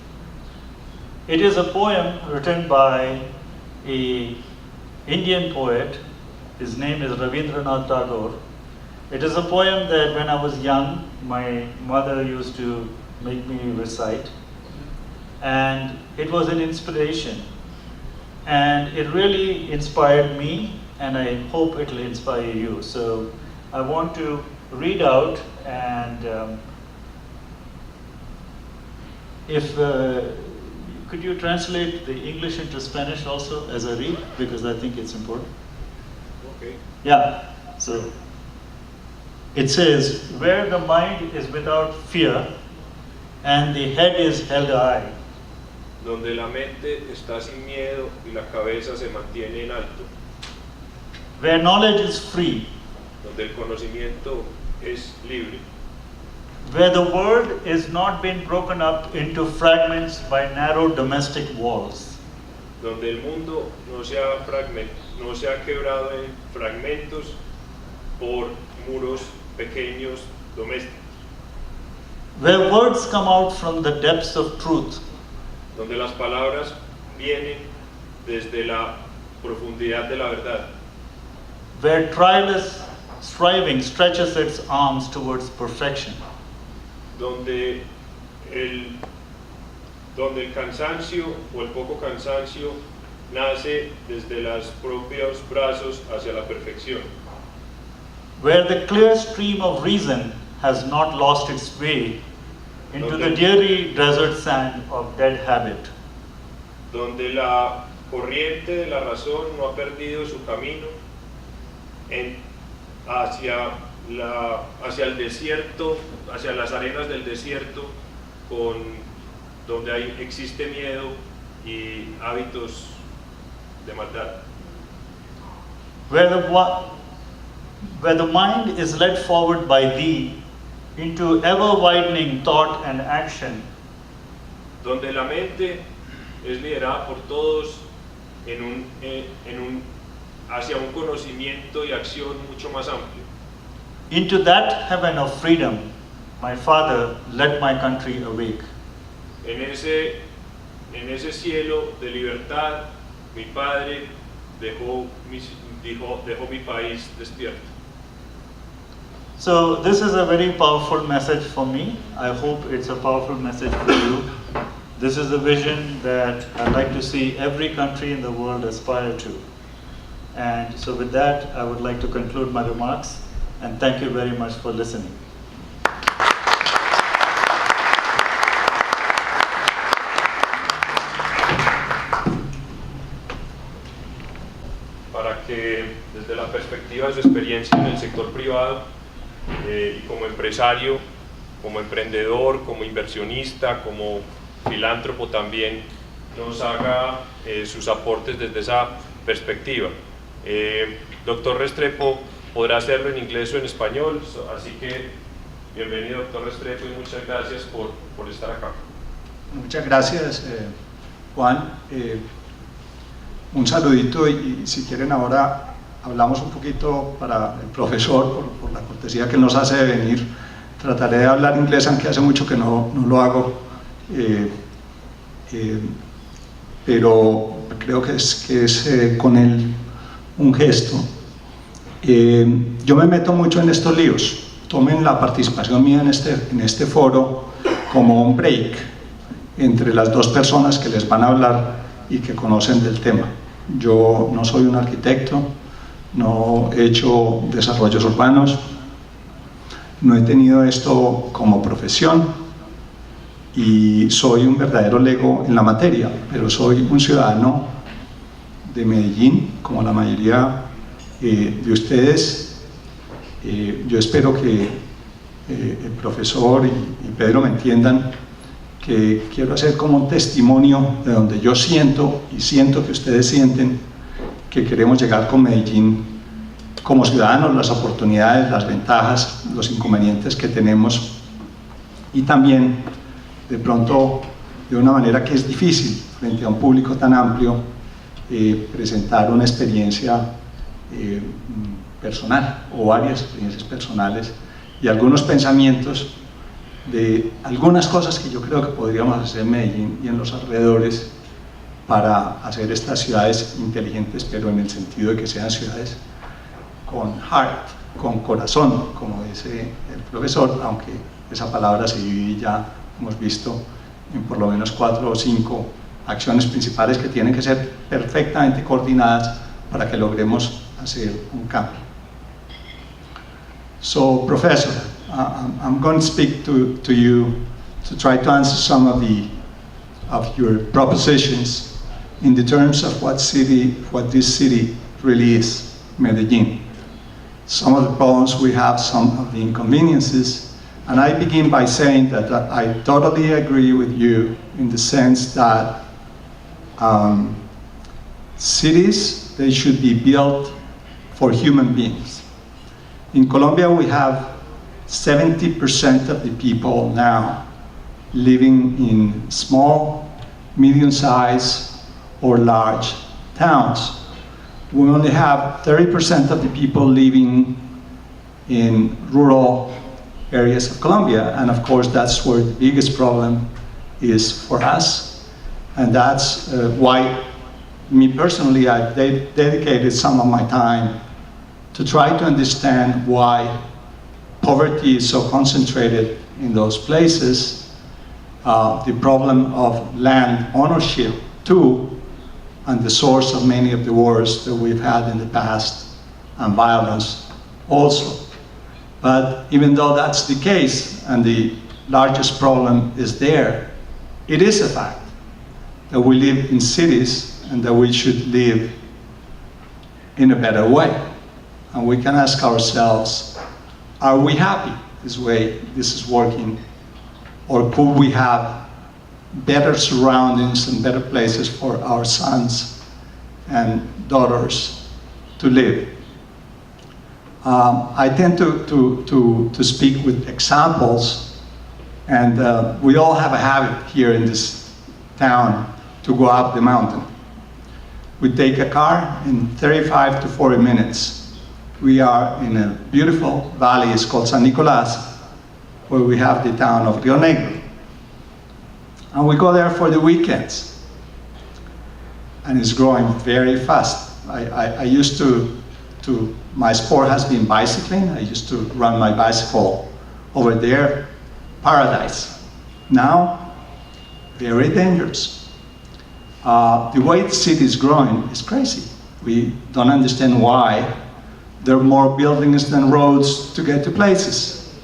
It is a poem written by an Indian poet. His name is Rabindranath Tagore. It is a poem that when I was young, my mother used to make me recite. And it was an inspiration. And it really inspired me, and I hope it will inspire you. So I want to read out, and could you translate the English into Spanish also as I read, because I think it's important. Okay. Yeah, so it says, where the mind is without fear and the head is held high. Donde la mente está sin miedo y la cabeza se mantiene en alto. Where knowledge is free. Donde el conocimiento es libre. Where the world is not been broken up into fragments by narrow domestic walls. Donde el mundo no se ha quebrado en fragmentos por muros pequeños domésticos. Where words come out from the depths of truth. Donde las palabras vienen desde la profundidad de la verdad. Where tireless striving stretches its arms towards perfection. Donde el cansancio o el poco cansancio nace desde los propios brazos hacia la perfección. Where the clear stream of reason has not lost its way into Donde- the dreary desert sand of dead habit. donde la corriente de la razón no ha perdido su camino hacia el desierto, hacia las arenas del desierto, donde existe miedo y hábitos de maldad. Where the mind is led forward by thee into ever-widening thought and action, Donde la mente es liderada por todos hacia un conocimiento y acción mucho más amplio. into that heaven of freedom, my Father led my country awake. En ese cielo de libertad, mi padre dejó mi país despierto. So this is a very powerful message for me. I hope it's a powerful message for you. This is the vision that I'd like to see every country in the world aspire to. And so with that, I would like to conclude my remarks, and thank you very much for listening. Para que desde la perspectiva de su experiencia en el sector privado y como empresario, como emprendedor, como inversionista, como filántropo también, nos haga sus aportes desde esa perspectiva. Doctor Restrepo podrá hacerlo en inglés o en español, así que bienvenido doctor Restrepo y muchas gracias por estar acá. Muchas gracias, Juan. Un saludito y si quieren ahora hablamos un poquito para el profesor por la cortesía que nos hace de venir. Trataré de hablar inglés, aunque hace mucho que no lo hago, pero creo que es con él un gesto. Yo me meto mucho en estos líos. Tomen la participación mía en este foro como un break entre las dos personas que les van a hablar y que conocen del tema. Yo no soy un arquitecto, no he hecho desarrollos urbanos, no he tenido esto como profesión y soy un verdadero lego en la materia, pero soy un ciudadano de Medellín, como la mayoría de ustedes. Yo espero que el profesor y Pedro me entiendan que quiero hacer como un testimonio de donde yo siento y siento que ustedes sienten que queremos llegar con Medellín como ciudadanos, las oportunidades, las ventajas, los inconvenientes que tenemos y también de pronto de una manera que es difícil frente a un público tan amplio presentar una experiencia personal o varias experiencias personales y algunos pensamientos de algunas cosas que yo creo que podríamos hacer en Medellín y en los alrededores para hacer estas ciudades inteligentes, pero en el sentido de que sean ciudades con heart, con corazón, como dice el profesor, aunque esa palabra se divide ya, hemos visto, en por lo menos 4 o 5 acciones principales que tienen que ser perfectamente coordinadas para que logremos hacer un cambio. So, Professor, I'm going to speak to you to try to answer some of your propositions in the terms of what this city really is, Medellin. Some of the problems we have, some of the inconveniences, and I begin by saying that I totally agree with you in the sense that cities, they should be built for human beings. In Colombia, we have 70% of the people now living in small, medium-sized, or large towns. We only have 30% of the people living in rural areas of Colombia, and of course that's where the biggest problem is for us, and that's why me personally I've dedicated some of my time to try to understand why poverty is so concentrated in those places, the problem of land ownership too, and the source of many of the wars that we've had in the past, and violence also. But even though that's the case, and the largest problem is there, it is a fact that we live in cities and that we should live in a better way. And we can ask ourselves, are we happy this way this is working? Or could we have better surroundings and better places for our sons and daughters to live? I tend to speak with examples, and we all have a habit here in this town to go up the mountain. We take a car in 35 to 40 minutes. We are in a beautiful valley, it's called San Nicolas, where we have the town of Rio Negro. And we go there for the weekends. And it's growing very fast. I used to, my sport has been bicycling. I used to run my bicycle over there, paradise. Now, very dangerous. The way the city is growing is crazy. We don't understand why there are more buildings than roads to get to places.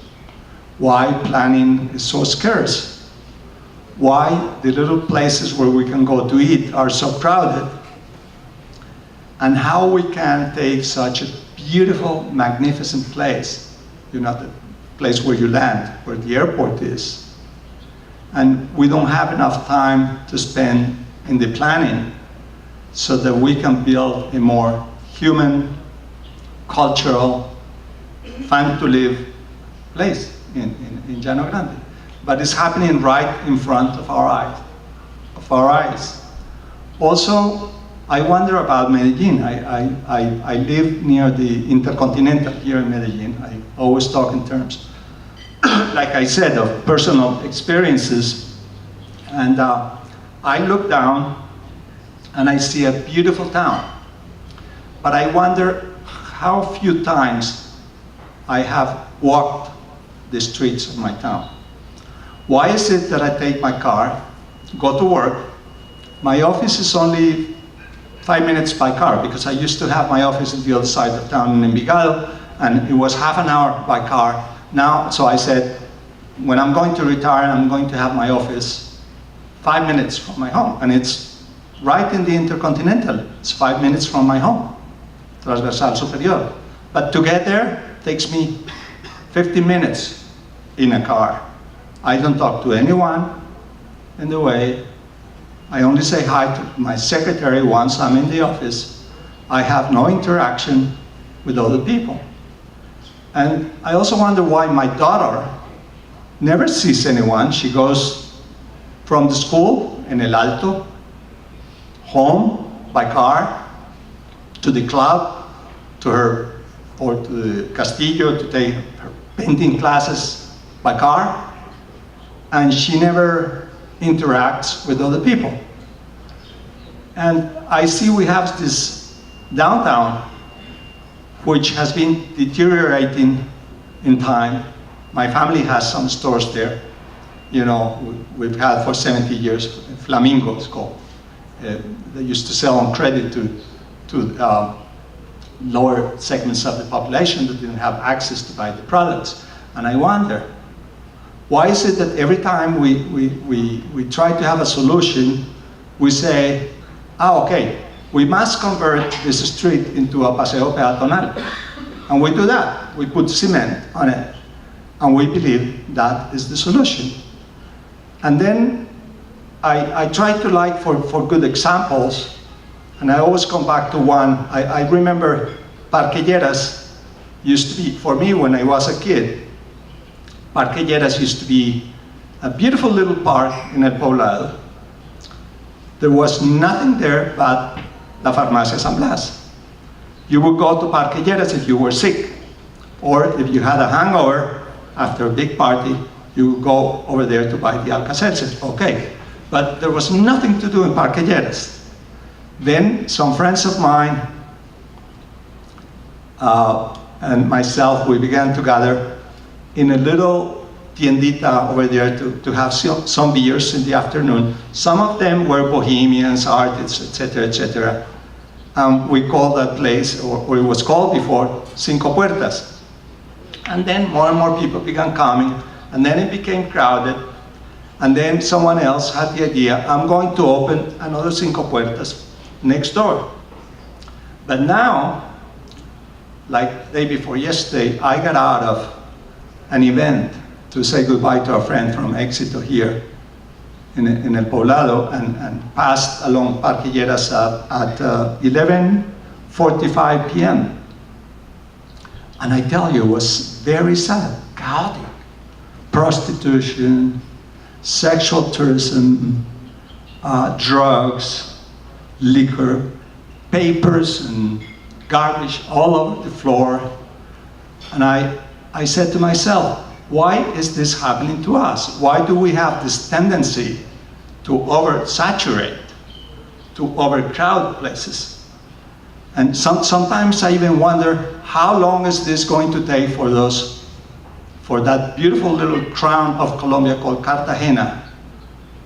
Why planning is so scarce. Why the little places where we can go to eat are so crowded. And how we can take such a beautiful, magnificent place, you know, the place where you land, where the airport is. And we don't have enough time to spend in the planning so that we can build a more human, cultural, fun to live place in Llano Grande. But it's happening right in front of our eyes. Also, I wonder about Medellin. I live near the Intercontinental here in Medellin. I always talk in terms, like I said, of personal experiences. And I look down and I see a beautiful town. But I wonder how few times I have walked the streets of my town. Why is it that I take my car, go to work? My office is only 5 minutes by car, because I used to have my office at the other side of town in Envigado, and it was half an hour by car. Now, so I said, when I'm going to retire, I'm going to have my office 5 minutes from my home, and it's right in the Intercontinental. It's 5 minutes from my home, Transversal Superior. But to get there takes me 50 minutes in a car. I don't talk to anyone in the way. I only say hi to my secretary once I'm in the office. I have no interaction with other people. And I also wonder why my daughter never sees anyone. She goes from the school in El Alto, home by car, to the club, to her, or to the Castillo to take her painting classes by car, and she never interacts with other people. And I see we have this downtown, which has been deteriorating in time. My family has some stores there. You know, we've had for 70 years, Flamingo it's called. They used to sell on credit to lower segments of the population that didn't have access to buy the products. And I wonder, why is it that every time we try to have a solution, we say, okay, we must convert this street into a paseo peatonal. And we do that. We put cement on it. And we believe that is the solution. And then I try to like for good examples, and I always come back to one. I remember Parque Lleras used to be, for me when I was a kid, Parque Lleras used to be a beautiful little park in El Poblado. There was nothing there but La Farmacia San Blas. You would go to Parque Lleras if you were sick, or if you had a hangover after a big party, you would go over there to buy the Alka-Seltzer. Okay, but there was nothing to do in Parque Lleras. Then some friends of mine and myself, we began to gather in a little tiendita over there to have some beers in the afternoon. Some of them were bohemians, artists, etc., etc. We called that place, or it was called before, Cinco Puertas. and then more and more people began coming, and then it became crowded, and then someone else had the idea, I'm going to open another Cinco Puertas next door. But now, like the day before yesterday, I got out of an event to say goodbye to a friend from Éxito here in El Poblado, and passed along Parque Lleras at 11:45 p.m. And I tell you, it was very sad, chaotic. Prostitution, sexual tourism, drugs, liquor, papers and garbage all over the floor. And I said to myself, why is this happening to us? Why do we have this tendency to oversaturate, to overcrowd places? And sometimes I even wonder, how long is this going to take for that beautiful little crown of Colombia called Cartagena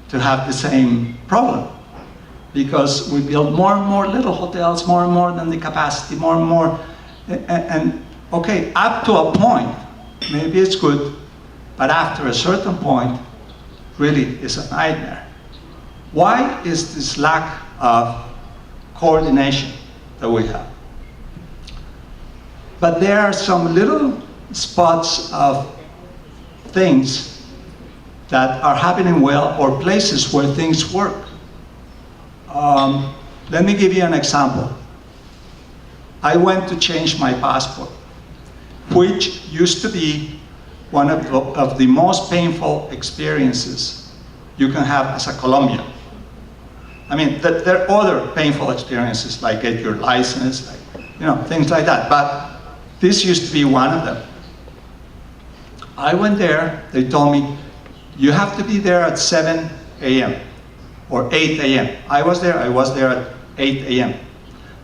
to have the same problem? Because we build more and more little hotels, more and more than the capacity, more and more. And okay, up to a point, maybe it's good, but after a certain point, really it's a nightmare. Why is this lack of coordination that we have? But there are some little spots of things that are happening well, or places where things work. Let me give you an example. I went to change my passport, which used to be one of the most painful experiences you can have as a Colombian. I mean, there are other painful experiences, like get your license, like, things like that, but this used to be one of them. I went there, they told me, you have to be there at 7 a.m. or 8 a.m. I was there at 8 a.m.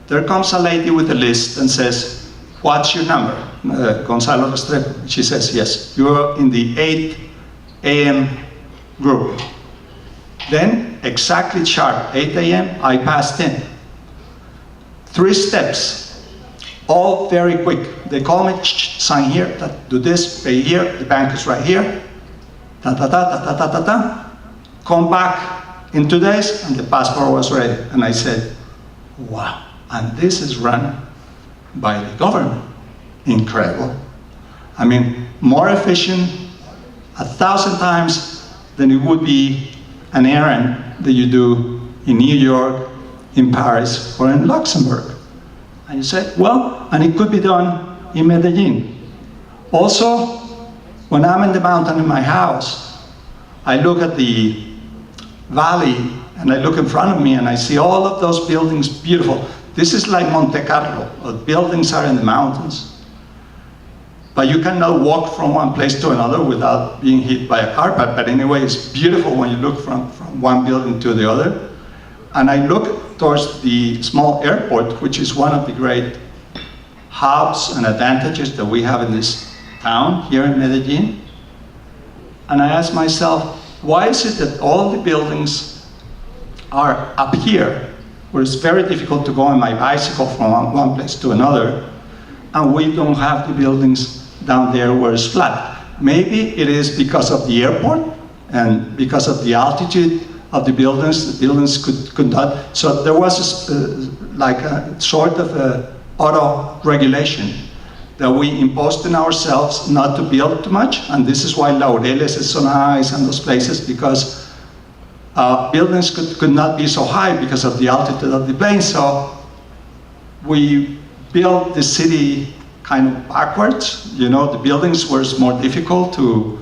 There comes a lady with a list and says, what's your number? Gonzalo Restrepo. She says, yes, you're in the 8 a.m. group. Then, exactly sharp, 8 a.m., I passed in. 3 steps, all very quick. They call me, sign here, do this, pay here, the bank is right here, come back in 2 days, and the passport was ready. And I said, wow, and this is run by the government. Incredible. I mean, more efficient 1,000 times than it would be an errand that you do in New York, in Paris, or in Luxembourg. And you say, well, and it could be done in Medellin. Also, when I'm in the mountain in my house, I look at the valley and I look in front of me and I see all of those buildings beautiful. This is like Monte Carlo. The buildings are in the mountains. But you cannot walk from one place to another without being hit by a car. But anyway, it's beautiful when you look from one building to the other. And I look towards the small airport, which is one of the great hubs and advantages that we have in this town here in Medellin. And I ask myself, why is it that all the buildings are up here, where it's very difficult to go on my bicycle from one place to another, and we don't have the buildings down there where it's flat? Maybe it is because of the airport and because of the altitude of the buildings could not. So there was like a sort of auto regulation that we imposed on ourselves not to build too much, and this is why Laureles is so nice and those places, because buildings could not be so high because of the altitude of the plane. So we built the city kind of backwards. The buildings were more difficult to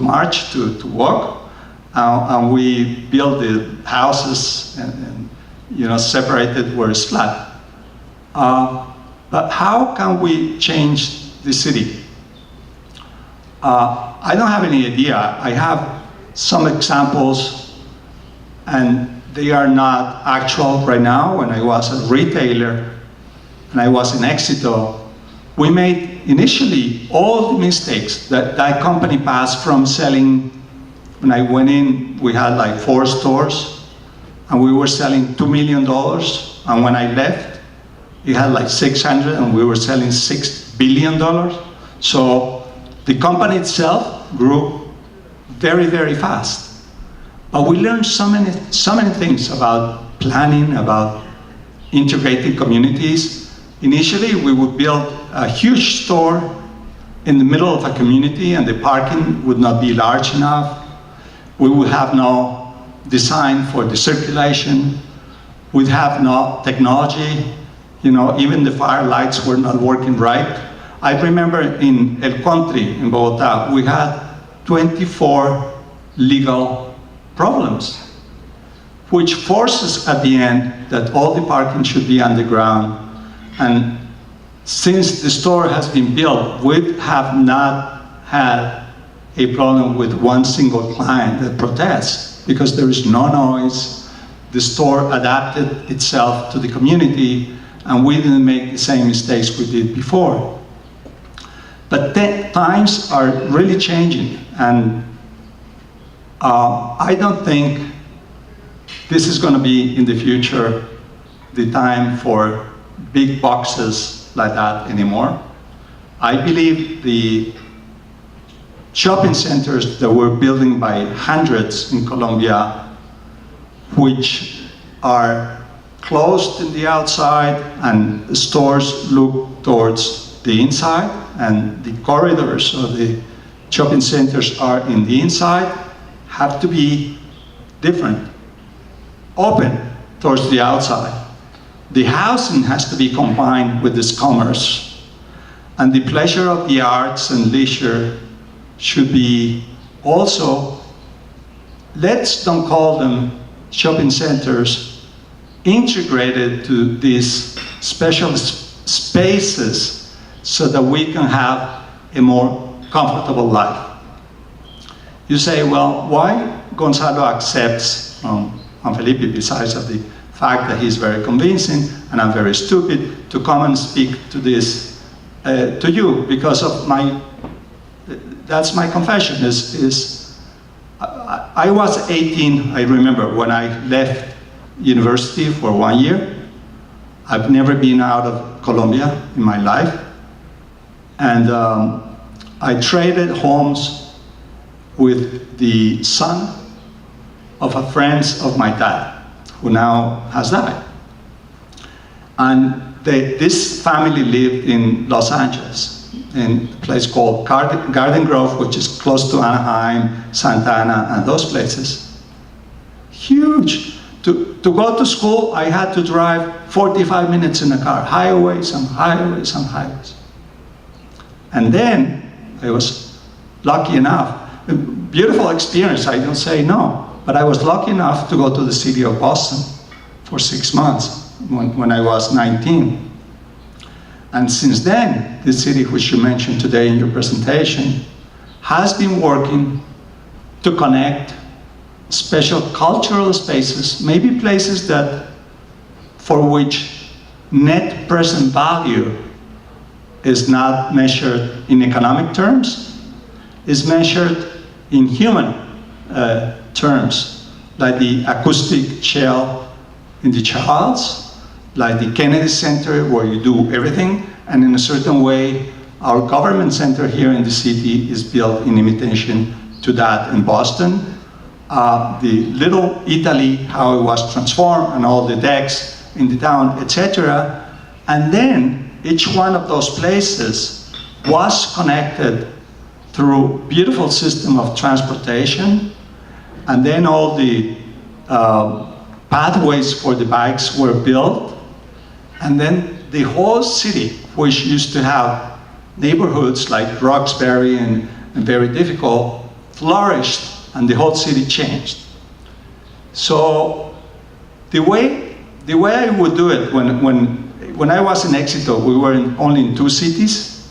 march, to walk, and we built the houses and separated where it's flat. But how can we change the city? I don't have any idea. I have some examples, and they are not actual right now. When I was a retailer and I was in Éxito, we made initially all the mistakes that company passed from selling. When I went in, we had like 4 stores, and we were selling $2 million. And when I left, it had like 600, and we were selling $6 billion. So The company itself grew very, very fast. But we learned so many things about planning, about integrated communities. Initially, we would build a huge store in the middle of a community, and the parking would not be large enough. We would have no design for the circulation. We'd have no technology. You know, even the fire lights were not working right. I remember in El Country in Bogotá, we had 24 legal problems, which forces at the end that all the parking should be underground. And since the store has been built, we have not had a problem with one single client that protests, because there is no noise. The store adapted itself to the community, and we didn't make the same mistakes we did before. But times are really changing, and I don't think this is going to be in the future the time for big boxes like that anymore. I believe the shopping centers that we're building by hundreds in Colombia, which are closed in the outside and the stores look towards the inside, and the corridors of the shopping centers are in the inside, have to be different, open towards the outside. The housing has to be combined with this commerce, and the pleasure of the arts and leisure should be also, let's don't call them shopping centers, integrated to these special spaces so that we can have a more comfortable life. You say, well, why Gonzalo accepts Juan Felipe, besides of the fact that he's very convincing and I'm very stupid, to come and speak to this, to you, because of that's my confession, I was 18, I remember, when I left university for 1 year. I've never been out of Colombia in my life. And I traded homes with the son of a friend of my dad, who now has died. And this family lived in Los Angeles, in a place called Garden Grove, which is close to Anaheim, Santa Ana, and those places. Huge. To go to school, I had to drive 45 minutes in a car, highways and highways and highways. And then I was lucky enough, a beautiful experience, I don't say no, but I was lucky enough to go to the city of Boston for 6 months when I was 19. And since then, the city which you mentioned today in your presentation has been working to connect special cultural spaces, maybe places that for which net present value is not measured in economic terms, is measured in human terms, like the acoustic shell in the Charles, like the Kennedy Center where you do everything, and in a certain way our government center here in the city is built in imitation to that in Boston. The little Italy, how it was transformed, and all the decks in the town, etc. And then each one of those places was connected through beautiful system of transportation, and then all the pathways for the bikes were built, and then the whole city, which used to have neighborhoods like Roxbury and very difficult, flourished, and the whole city changed. So the way I would do it, when I was in Éxito, we were only in 2 cities,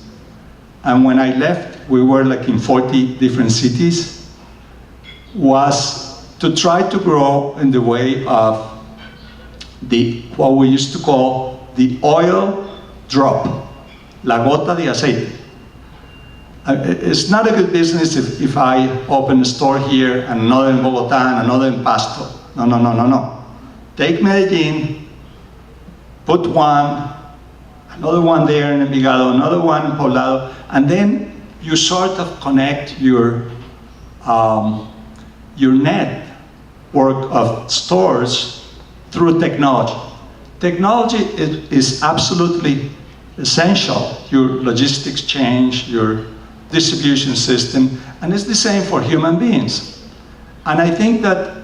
and when I left, we were like in 40 different cities, was to try to grow in the way of what we used to call the oil drop, la gota de aceite. It's not a good business if I open a store here and another in Bogotá and another in Pasto. No. Take Medellin, put one, another one there in Envigado, another one in Poblado, and then you sort of connect your network of stores through technology. Technology is absolutely essential. Your logistics change, your distribution system, and it's the same for human beings. And I think that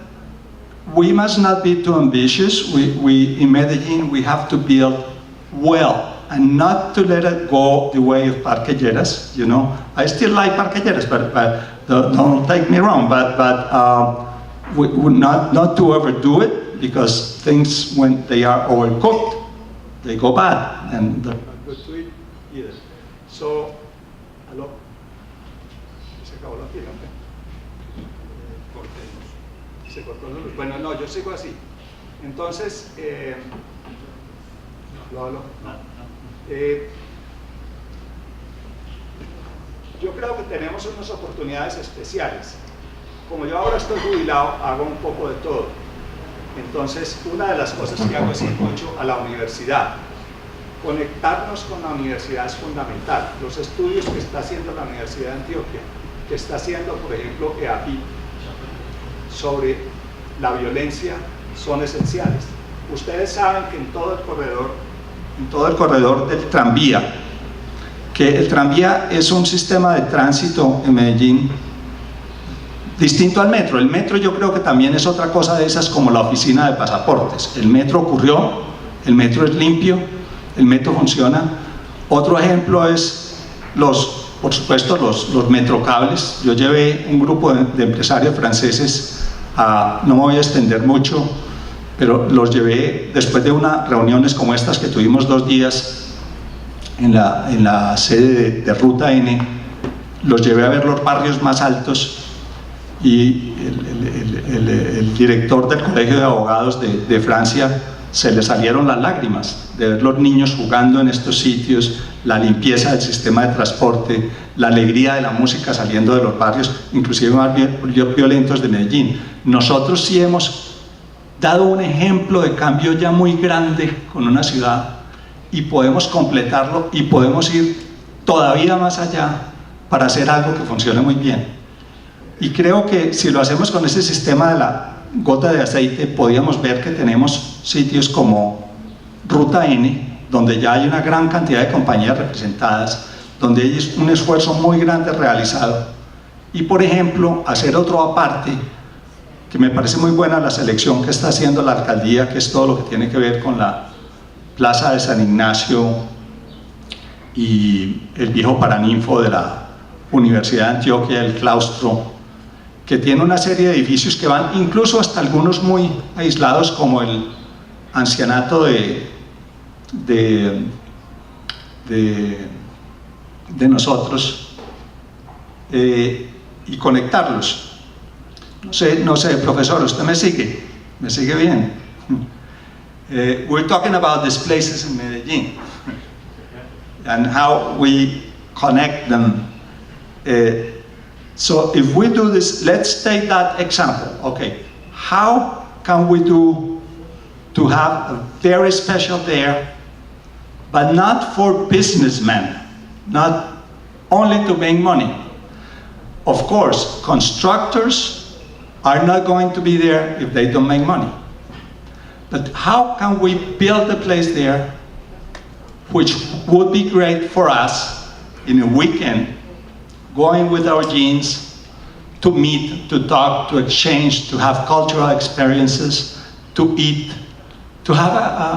we must not be too ambitious. We in Medellin, we have to build well and not to let it go the way of Parque-Lleras. You know, I still like Parque-Lleras, but don't take me wrong. But not to overdo it, because things, when they are overcooked, they go bad, and they're not good to eat either. So, hello. Se acabó la fila, ¿ok? Se cortó la luz. Bueno, no, yo sigo así. Entonces, yo creo que tenemos unas oportunidades especiales. Como yo ahora estoy jubilado, hago un poco de todo. Entonces, una de las cosas que hago es ir mucho a la universidad. Conectarnos con la universidad es fundamental. Los estudios que está haciendo la Universidad de Antioquia, que está haciendo, por ejemplo, H.E.A.R.T sobre la violencia, son esenciales. Ustedes saben que en todo el corredor del tranvía, que el tranvía es un sistema de tránsito en Medellín distinto al metro. El metro yo creo que también es otra cosa de esas, como la oficina de pasaportes. El metro ocurrió, el metro es limpio, el metro funciona. Otro ejemplo es por supuesto, los metrocables. Yo llevé un grupo de empresarios franceses no me voy a extender mucho, pero los llevé después de unas reuniones como estas que tuvimos 2 días en la sede de Ruta N. Los llevé a ver los barrios más altos, y el director del Colegio de Abogados de Francia, se le salieron las lágrimas de ver los niños jugando en estos sitios, la limpieza del sistema de transporte, la alegría de la música saliendo de los barrios, inclusive más violentos de Medellín. Nosotros sí hemos dado un ejemplo de cambio ya muy grande con una ciudad, y podemos completarlo y podemos ir todavía más allá para hacer algo que funcione muy bien. Y creo que si lo hacemos con ese sistema de la gota de aceite, podíamos ver que tenemos sitios como Ruta N, donde ya hay una gran cantidad de compañías representadas, donde hay un esfuerzo muy grande realizado. Y por ejemplo, hacer otro aparte, que me parece muy buena la selección que está haciendo la alcaldía, que es todo lo que tiene que ver con la Plaza de San Ignacio y el viejo Paraninfo de la Universidad de Antioquia, el claustro, que tiene una serie de edificios que van incluso hasta algunos muy aislados, como el ancianato de nosotros, y conectarlos. No sé, profesor, ¿usted me sigue? ¿Me sigue bien? We're talking about these places in Medellin and how we connect them. So if we do this, let's take that example. Okay, how can we do to have a very special there, but not for businessmen, not only to make money? Of course, constructors are not going to be there if they don't make money. But how can we build a place there which would be great for us in a weekend, going with our jeans, to meet, to talk, to exchange, to have cultural experiences, to eat, to have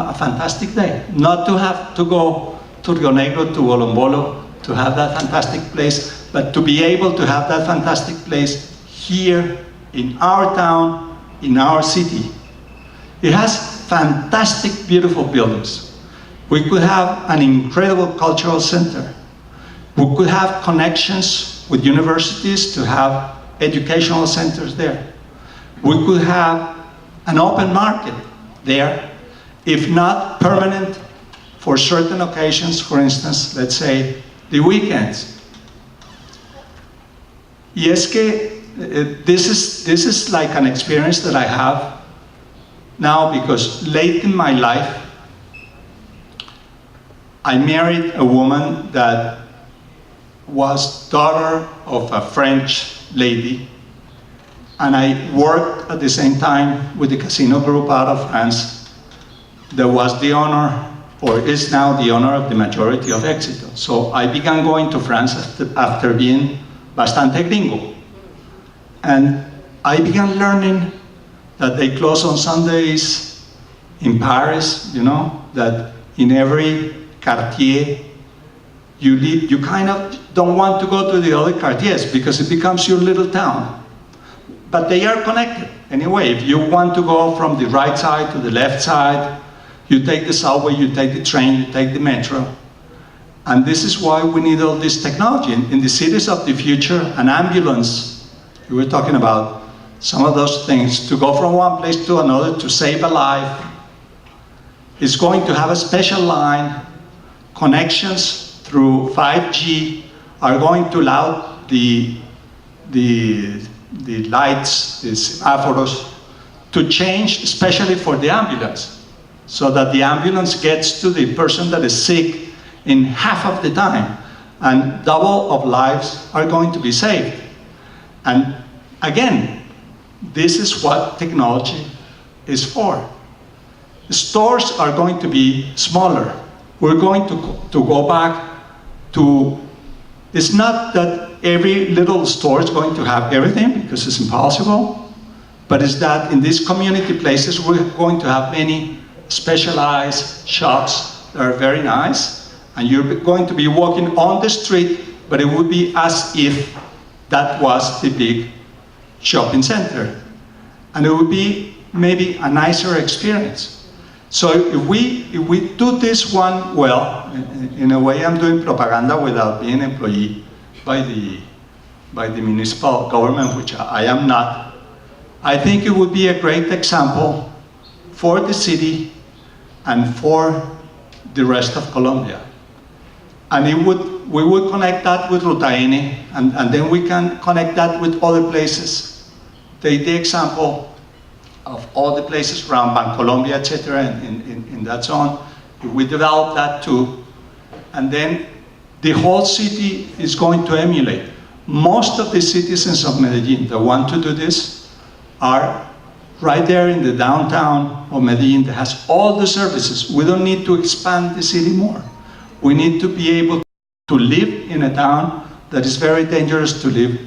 a fantastic day. Not to have to go to Rio Negro, to Bolombolo, to have that fantastic place, but to be able to have that fantastic place here in our town, in our city. It has fantastic, beautiful buildings. We could have an incredible cultural center. We could have connections with universities to have educational centers there. We could have an open market there, if not permanent, for certain occasions, for instance, let's say, the weekends. Y es que this is like an experience that I have now, because late in my life, I married a woman that was daughter of a French lady, and I worked at the same time with the casino group out of France that was the owner, or is now the owner of the majority of Éxito. So I began going to France after being bastante gringo. And I began learning that they close on Sundays in Paris, you know, that in every quartier you kind of don't want to go to the other quartiers because it becomes your little town. But they are connected. Anyway, if you want to go from the right side to the left side, you take the subway, you take the train, you take the metro. And this is why we need all this technology. In the cities of the future, an ambulance, we were talking about some of those things, to go from one place to another to save a life, is going to have a special line. Connections through 5G are going to allow the lights, the semaphoros, to change, especially for the ambulance, so that the ambulance gets to the person that is sick in half of the time, and double of lives are going to be saved. And again, this is what technology is for. Stores are going to be smaller. We're going to go back to, it's not that every little store is going to have everything, because it's impossible, but it's that in these community places we're going to have many specialized shops that are very nice, and you're going to be walking on the street, but it would be as if that was the big shopping center. And it would be maybe a nicer experience. So if we do this one well, in a way I'm doing propaganda without being an employee by the municipal government, which I am not, I think it would be a great example for the city and for the rest of Colombia. And we would connect that with Ruta N, and then we can connect that with other places. Take the example of all the places around Bancolombia, etc., in that zone. If we develop that too, and then the whole city is going to emulate. Most of the citizens of Medellin that want to do this are right there in the downtown of Medellin that has all the services. We don't need to expand the city more. We need to be able to live in a town that is very dangerous to live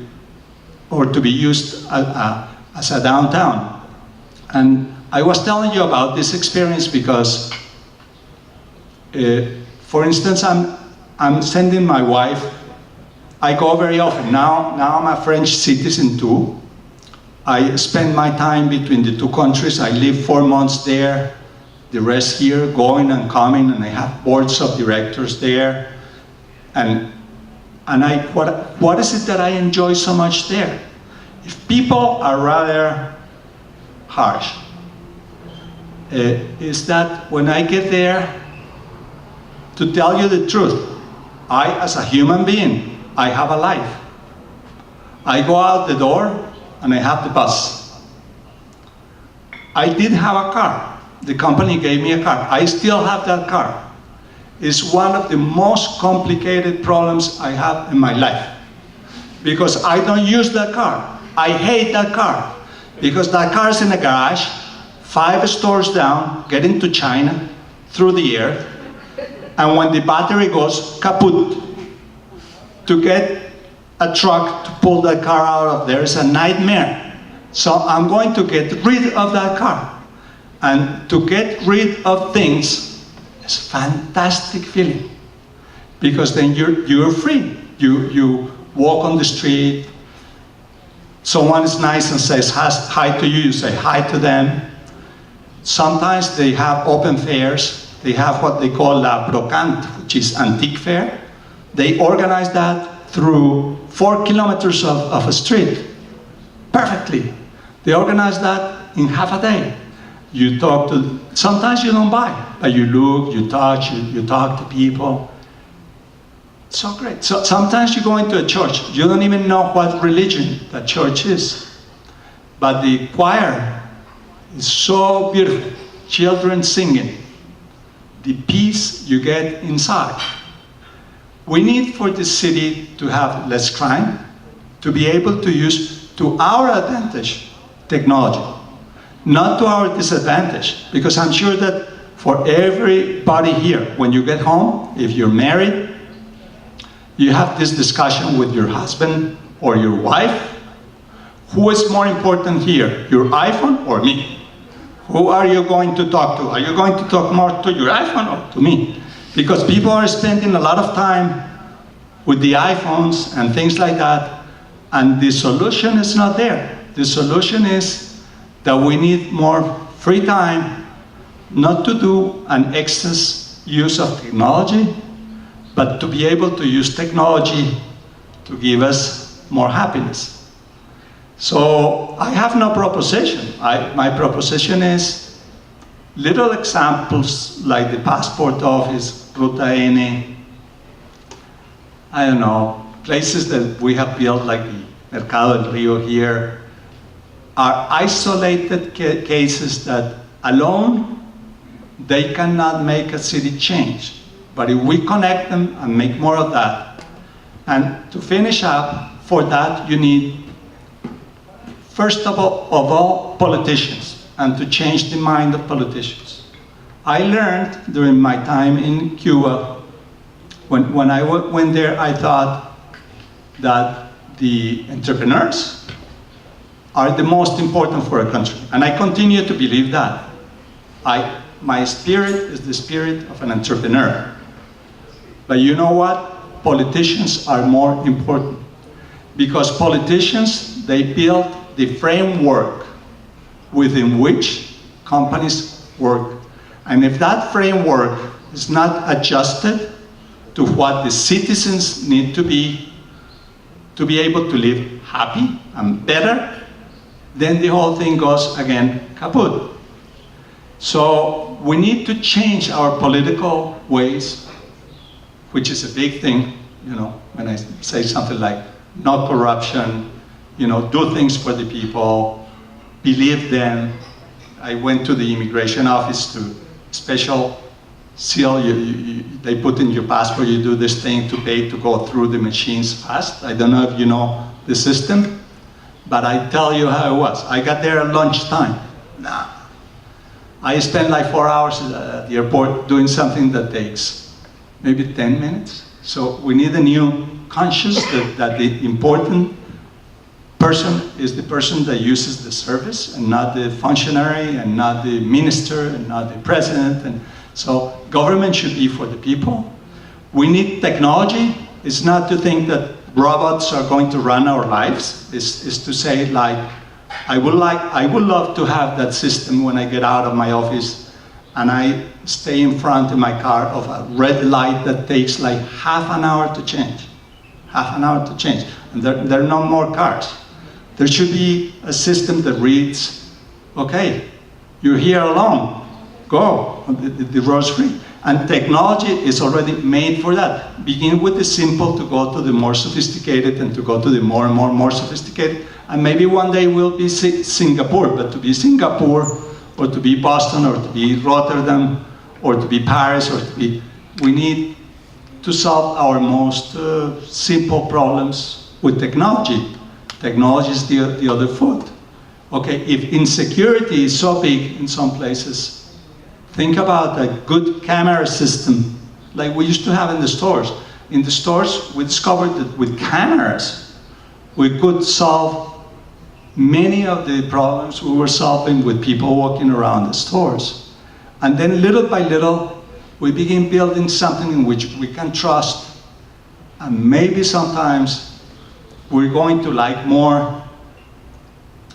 or to be used as a downtown. And I was telling you about this experience because, for instance, I'm sending my wife. I go very often. Now I'm a French citizen too. I spend my time between the two countries. I live 4 months there, the rest here, going and coming, and I have boards of directors there. And what is it that I enjoy so much there? If people are rather harsh, is that when I get there, to tell you the truth, I, as a human being, I have a life. I go out the door and I have the bus. I did have a car. The company gave me a car. I still have that car. It's one of the most complicated problems I have in my life, because I don't use that car. I hate that car, because that car is in a garage, 5 stores down, getting to China through the air, and when the battery goes kaput, to get a truck to pull that car out of there is a nightmare. So I'm going to get rid of that car. And to get rid of things is a fantastic feeling, because then you're free. You walk on the street, someone is nice and says hi to you, you say hi to them. Sometimes they have open fairs. They have what they call La Brocante, which is antique fair. They organize that through 4 kilometers of a street, perfectly. They organize that in half a day. You talk to, sometimes you don't buy, but you look, you touch, you talk to people. So great. So sometimes you go into a church, you don't even know what religion that church is. But the choir is so beautiful. Children singing. The peace you get inside. We need for the city to have less crime, to be able to use to our advantage technology, not to our disadvantage, because I'm sure that for everybody here, when you get home, if you're married, you have this discussion with your husband or your wife. Who is more important here, your iPhone or me? Who are you going to talk to? Are you going to talk more to your iPhone or to me? Because people are spending a lot of time with the iPhones and things like that, and the solution is not there. The solution is that we need more free time, not to do an excess use of technology, but to be able to use technology to give us more happiness. So I have no proposition. My proposition is little examples like the passport office, Ruta N, I don't know, places that we have built like the Mercado del Rio here, are isolated cases that alone, they cannot make a city change. But if we connect them and make more of that, and to finish up, for that you need, first of all, politicians, and to change the mind of politicians. I learned during my time in Cuba, when I went there, I thought that the entrepreneurs are the most important for a country. And I continue to believe that. My spirit is the spirit of an entrepreneur. But you know what? Politicians are more important. Because politicians, they build the framework within which companies work. And if that framework is not adjusted to what the citizens need to be able to live happy and better, then the whole thing goes again kaput. So we need to change our political ways, which is a big thing, you know, when I say something like no corruption, you know, do things for the people, believe them. I went to the immigration office to special seal, they put in your passport, you do this thing to pay to go through the machines fast. I don't know if you know the system, but I tell you how it was. I got there at lunchtime. Nah. I spent like 4 hours at the airport doing something that takes maybe 10 minutes. So we need a new conscious that the important person is the person that uses the service and not the functionary and not the minister and not the president. And so government should be for the people. We need technology. It's not to think that robots are going to run our lives. It's to say like, I would love to have that system when I get out of my office and I stay in front of my car of a red light that takes like half an hour to change. Half an hour to change. And there are no more cars. There should be a system that reads, okay, you're here alone, go, the road's free. And technology is already made for that. Begin with the simple to go to the more sophisticated and to go to the more and more sophisticated. And maybe one day we'll be Singapore, but to be Singapore, or to be Boston, or to be Rotterdam, or to be Paris, or to be, we need to solve our most simple problems with technology. Technology is the other foot. Okay, if insecurity is so big in some places, think about a good camera system like we used to have in the stores. In the stores, we discovered that with cameras, we could solve many of the problems we were solving with people walking around the stores. And then little by little, we begin building something in which we can trust. And maybe sometimes we're going to like more,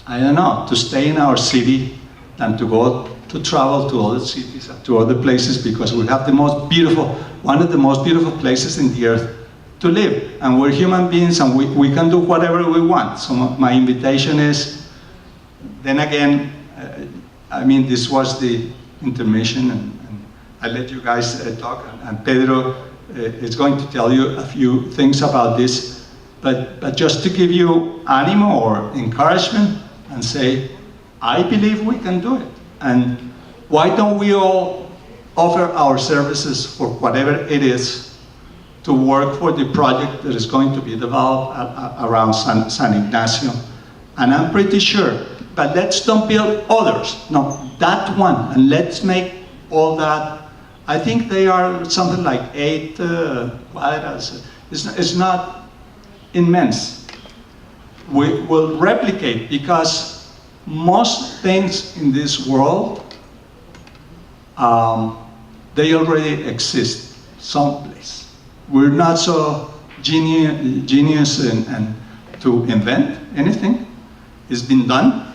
I don't know, to stay in our city than to go to travel to other cities, to other places, because we have the most beautiful, one of the most beautiful places in the earth to live. And we're human beings and we can do whatever we want. So my invitation is, then again, I mean, this was the intermission and I let you guys talk, and Pedro is going to tell you a few things about this. But just to give you ánimo or encouragement and say, I believe we can do it. And why don't we all offer our services for whatever it is to work for the project that is going to be developed around San Ignacio. And I'm pretty sure, but let's don't build others. No, that one, and let's make all that. I think they are something like 8 quadras. It's not immense. We will replicate, because most things in this world, they already exist someplace. We're not so genius and to invent anything. It's been done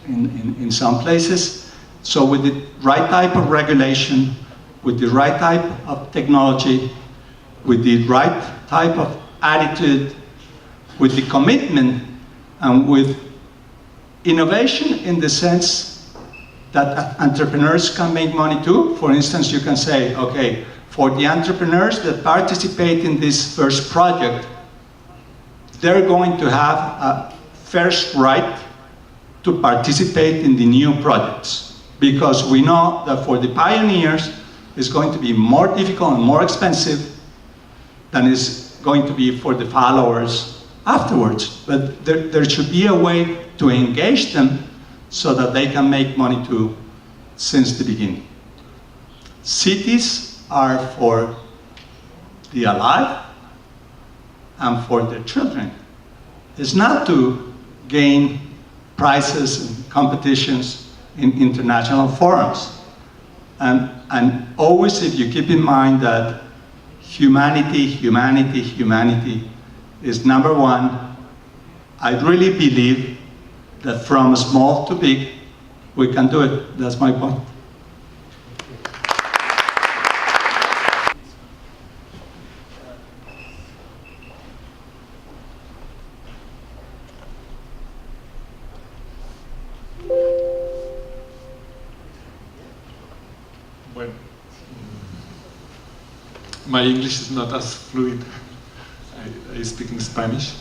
in some places. So with the right type of regulation, with the right type of technology, with the right type of attitude, with the commitment, and with innovation in the sense that entrepreneurs can make money too. For instance, you can say, okay, for the entrepreneurs that participate in this first project, they're going to have a first right to participate in the new projects, because we know that for the pioneers it's going to be more difficult and more expensive than it's going to be for the followers afterwards. But there should be a way to engage them so that they can make money too since the beginning. Cities are for the alive and for their children. It's not to gain prizes and competitions in international forums. And always, if you keep in mind that humanity is number one, I really believe that from small to big, we can do it. That's my point. Bueno, my English is not as fluid. I speak in Spanish.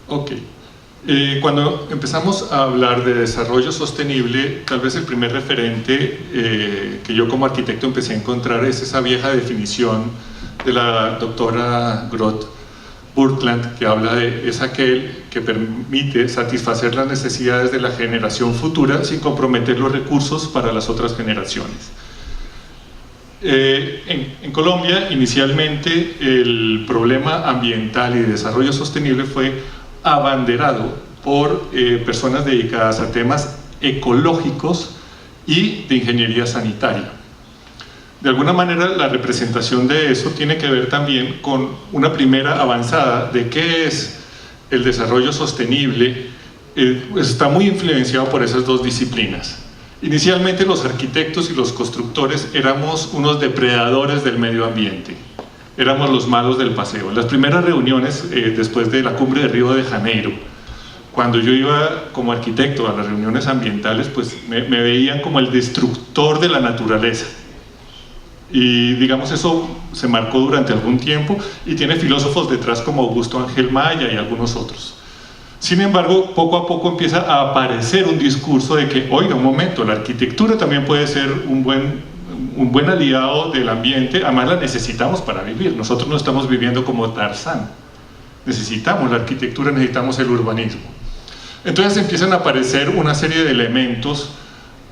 Ok. Cuando empezamos a hablar de desarrollo sostenible, tal vez el primer referente que yo como arquitecto empecé a encontrar es esa vieja definición de la doctora Burkland, que habla de es aquel que permite satisfacer las necesidades de la generación futura sin comprometer los recursos para las otras generaciones. En Colombia, inicialmente, el problema ambiental y de desarrollo sostenible fue abanderado por personas dedicadas a temas ecológicos y de ingeniería sanitaria. De alguna manera, la representación de eso tiene que ver también con una primera avanzada de qué es el desarrollo sostenible. Está muy influenciado por esas dos disciplinas. Inicialmente, los arquitectos y los constructores éramos unos depredadores del medio ambiente. Éramos los malos del paseo. En las primeras reuniones, después de la cumbre de Río de Janeiro, cuando yo iba como arquitecto a las reuniones ambientales, pues me veían como el destructor de la naturaleza. Y digamos, eso se marcó durante algún tiempo y tiene filósofos detrás como Augusto Ángel Maya y algunos otros. Sin embargo, poco a poco empieza a aparecer un discurso de que, oiga, un momento, la arquitectura también puede ser un buen aliado del ambiente, además la necesitamos para vivir. Nosotros no estamos viviendo como Tarzán, necesitamos la arquitectura, necesitamos el urbanismo. Entonces empiezan a aparecer una serie de elementos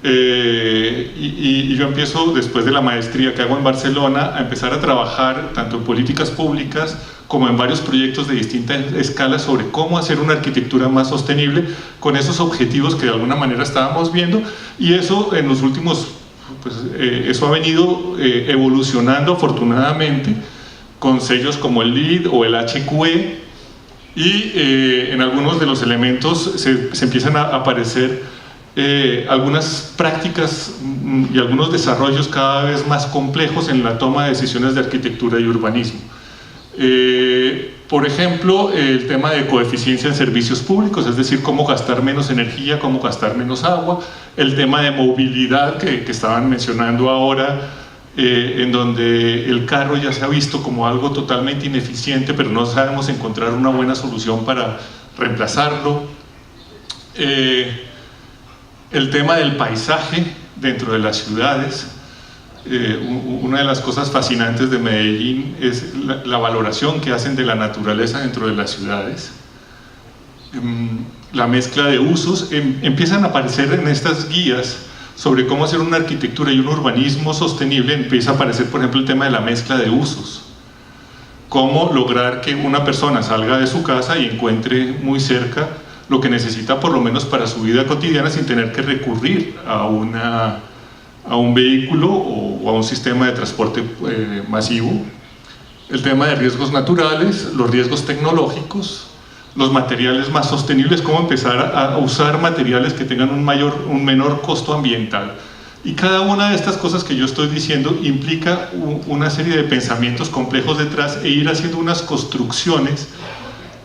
y yo empiezo, después de la maestría que hago en Barcelona, a empezar a trabajar tanto en políticas públicas como en varios proyectos de distintas escalas sobre cómo hacer una arquitectura más sostenible con esos objetivos que de alguna manera estábamos viendo, y eso en los últimos, pues, eso ha venido evolucionando afortunadamente con sellos como el LEED o el H.E.A.R.T, y en algunos de los elementos se empiezan a aparecer algunas prácticas y algunos desarrollos cada vez más complejos en la toma de decisiones de arquitectura y urbanismo. Por ejemplo, el tema de coeficiencia en servicios públicos, es decir, cómo gastar menos energía, cómo gastar menos agua. El tema de movilidad que estaban mencionando ahora, en donde el carro ya se ha visto como algo totalmente ineficiente, pero no sabemos encontrar una buena solución para reemplazarlo. el tema del paisaje dentro de las ciudades. Una de las cosas fascinantes de Medellín es la valoración que hacen de la naturaleza dentro de las ciudades. La mezcla de usos, empiezan a aparecer en estas guías sobre cómo hacer una arquitectura y un urbanismo sostenible, empieza a aparecer por ejemplo el tema de la mezcla de usos. Cómo lograr que una persona salga de su casa y encuentre muy cerca lo que necesita por lo menos para su vida cotidiana sin tener que recurrir a un vehículo o a un sistema de transporte masivo. El tema de riesgos naturales, los riesgos tecnológicos, los materiales más sostenibles, cómo empezar a usar materiales que tengan un menor costo ambiental. Y cada una de estas cosas que yo estoy diciendo implica una serie de pensamientos complejos detrás e ir haciendo unas construcciones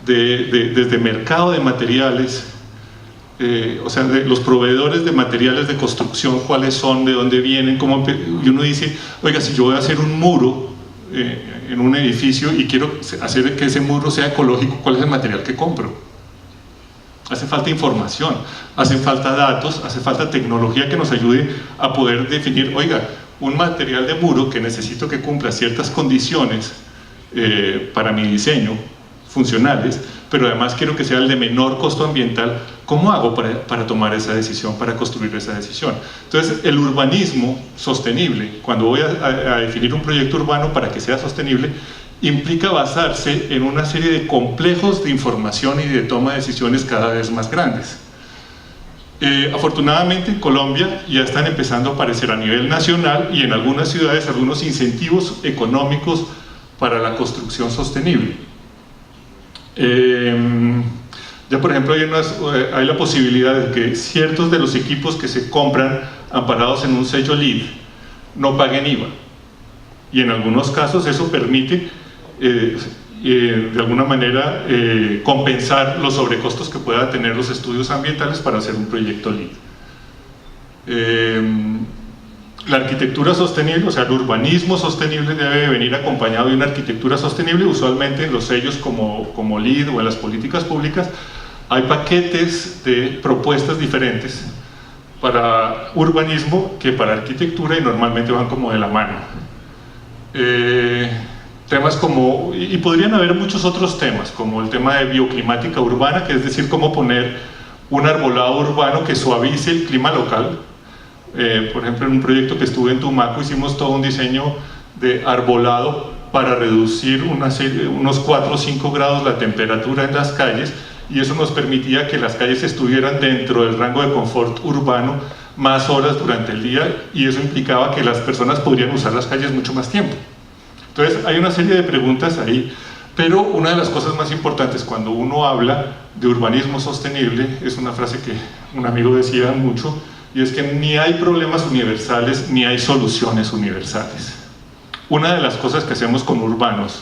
desde mercado de materiales, o sea, de los proveedores de materiales de construcción, cuáles son, de dónde vienen, y uno dice, oiga, si yo voy a hacer un muro en un edificio y quiero hacer que ese muro sea ecológico, ¿cuál es el material que compro? Hace falta información, hace falta datos, hace falta tecnología que nos ayude a poder definir, oiga, un material de muro que necesito que cumpla ciertas condiciones para mi diseño, funcionales, pero además quiero que sea el de menor costo ambiental. ¿Cómo hago para tomar esa decisión, para construir esa decisión? Entonces, el urbanismo sostenible, cuando voy a definir un proyecto urbano para que sea sostenible, implica basarse en una serie de complejos de información y de toma de decisiones cada vez más grandes. Afortunadamente en Colombia ya están empezando a aparecer a nivel nacional y en algunas ciudades algunos incentivos económicos para la construcción sostenible. Ya por ejemplo hay la posibilidad de que ciertos de los equipos que se compran amparados en un sello LEED no paguen IVA, y en algunos casos eso permite de alguna manera compensar los sobrecostos que puedan tener los estudios ambientales para hacer un proyecto LEED. La arquitectura sostenible, o sea, el urbanismo sostenible debe venir acompañado de una arquitectura sostenible. Usualmente en los sellos como LEED o en las políticas públicas hay paquetes de propuestas diferentes para urbanismo que para arquitectura, y normalmente van como de la mano. Temas como, y podrían haber muchos otros temas, como el tema de bioclimática urbana, que es decir, cómo poner un arbolado urbano que suavice el clima local. Por ejemplo, en un proyecto que estuve en Tumaco hicimos todo un diseño de arbolado para reducir unos 4 o 5 grados la temperatura en las calles, y eso nos permitía que las calles estuvieran dentro del rango de confort urbano más horas durante el día, y eso implicaba que las personas podrían usar las calles mucho más tiempo. Entonces hay una serie de preguntas ahí, pero una de las cosas más importantes cuando uno habla de urbanismo sostenible es una frase que un amigo decía mucho, y es que ni hay problemas universales ni hay soluciones universales. Una de las cosas que hacemos con urbanos,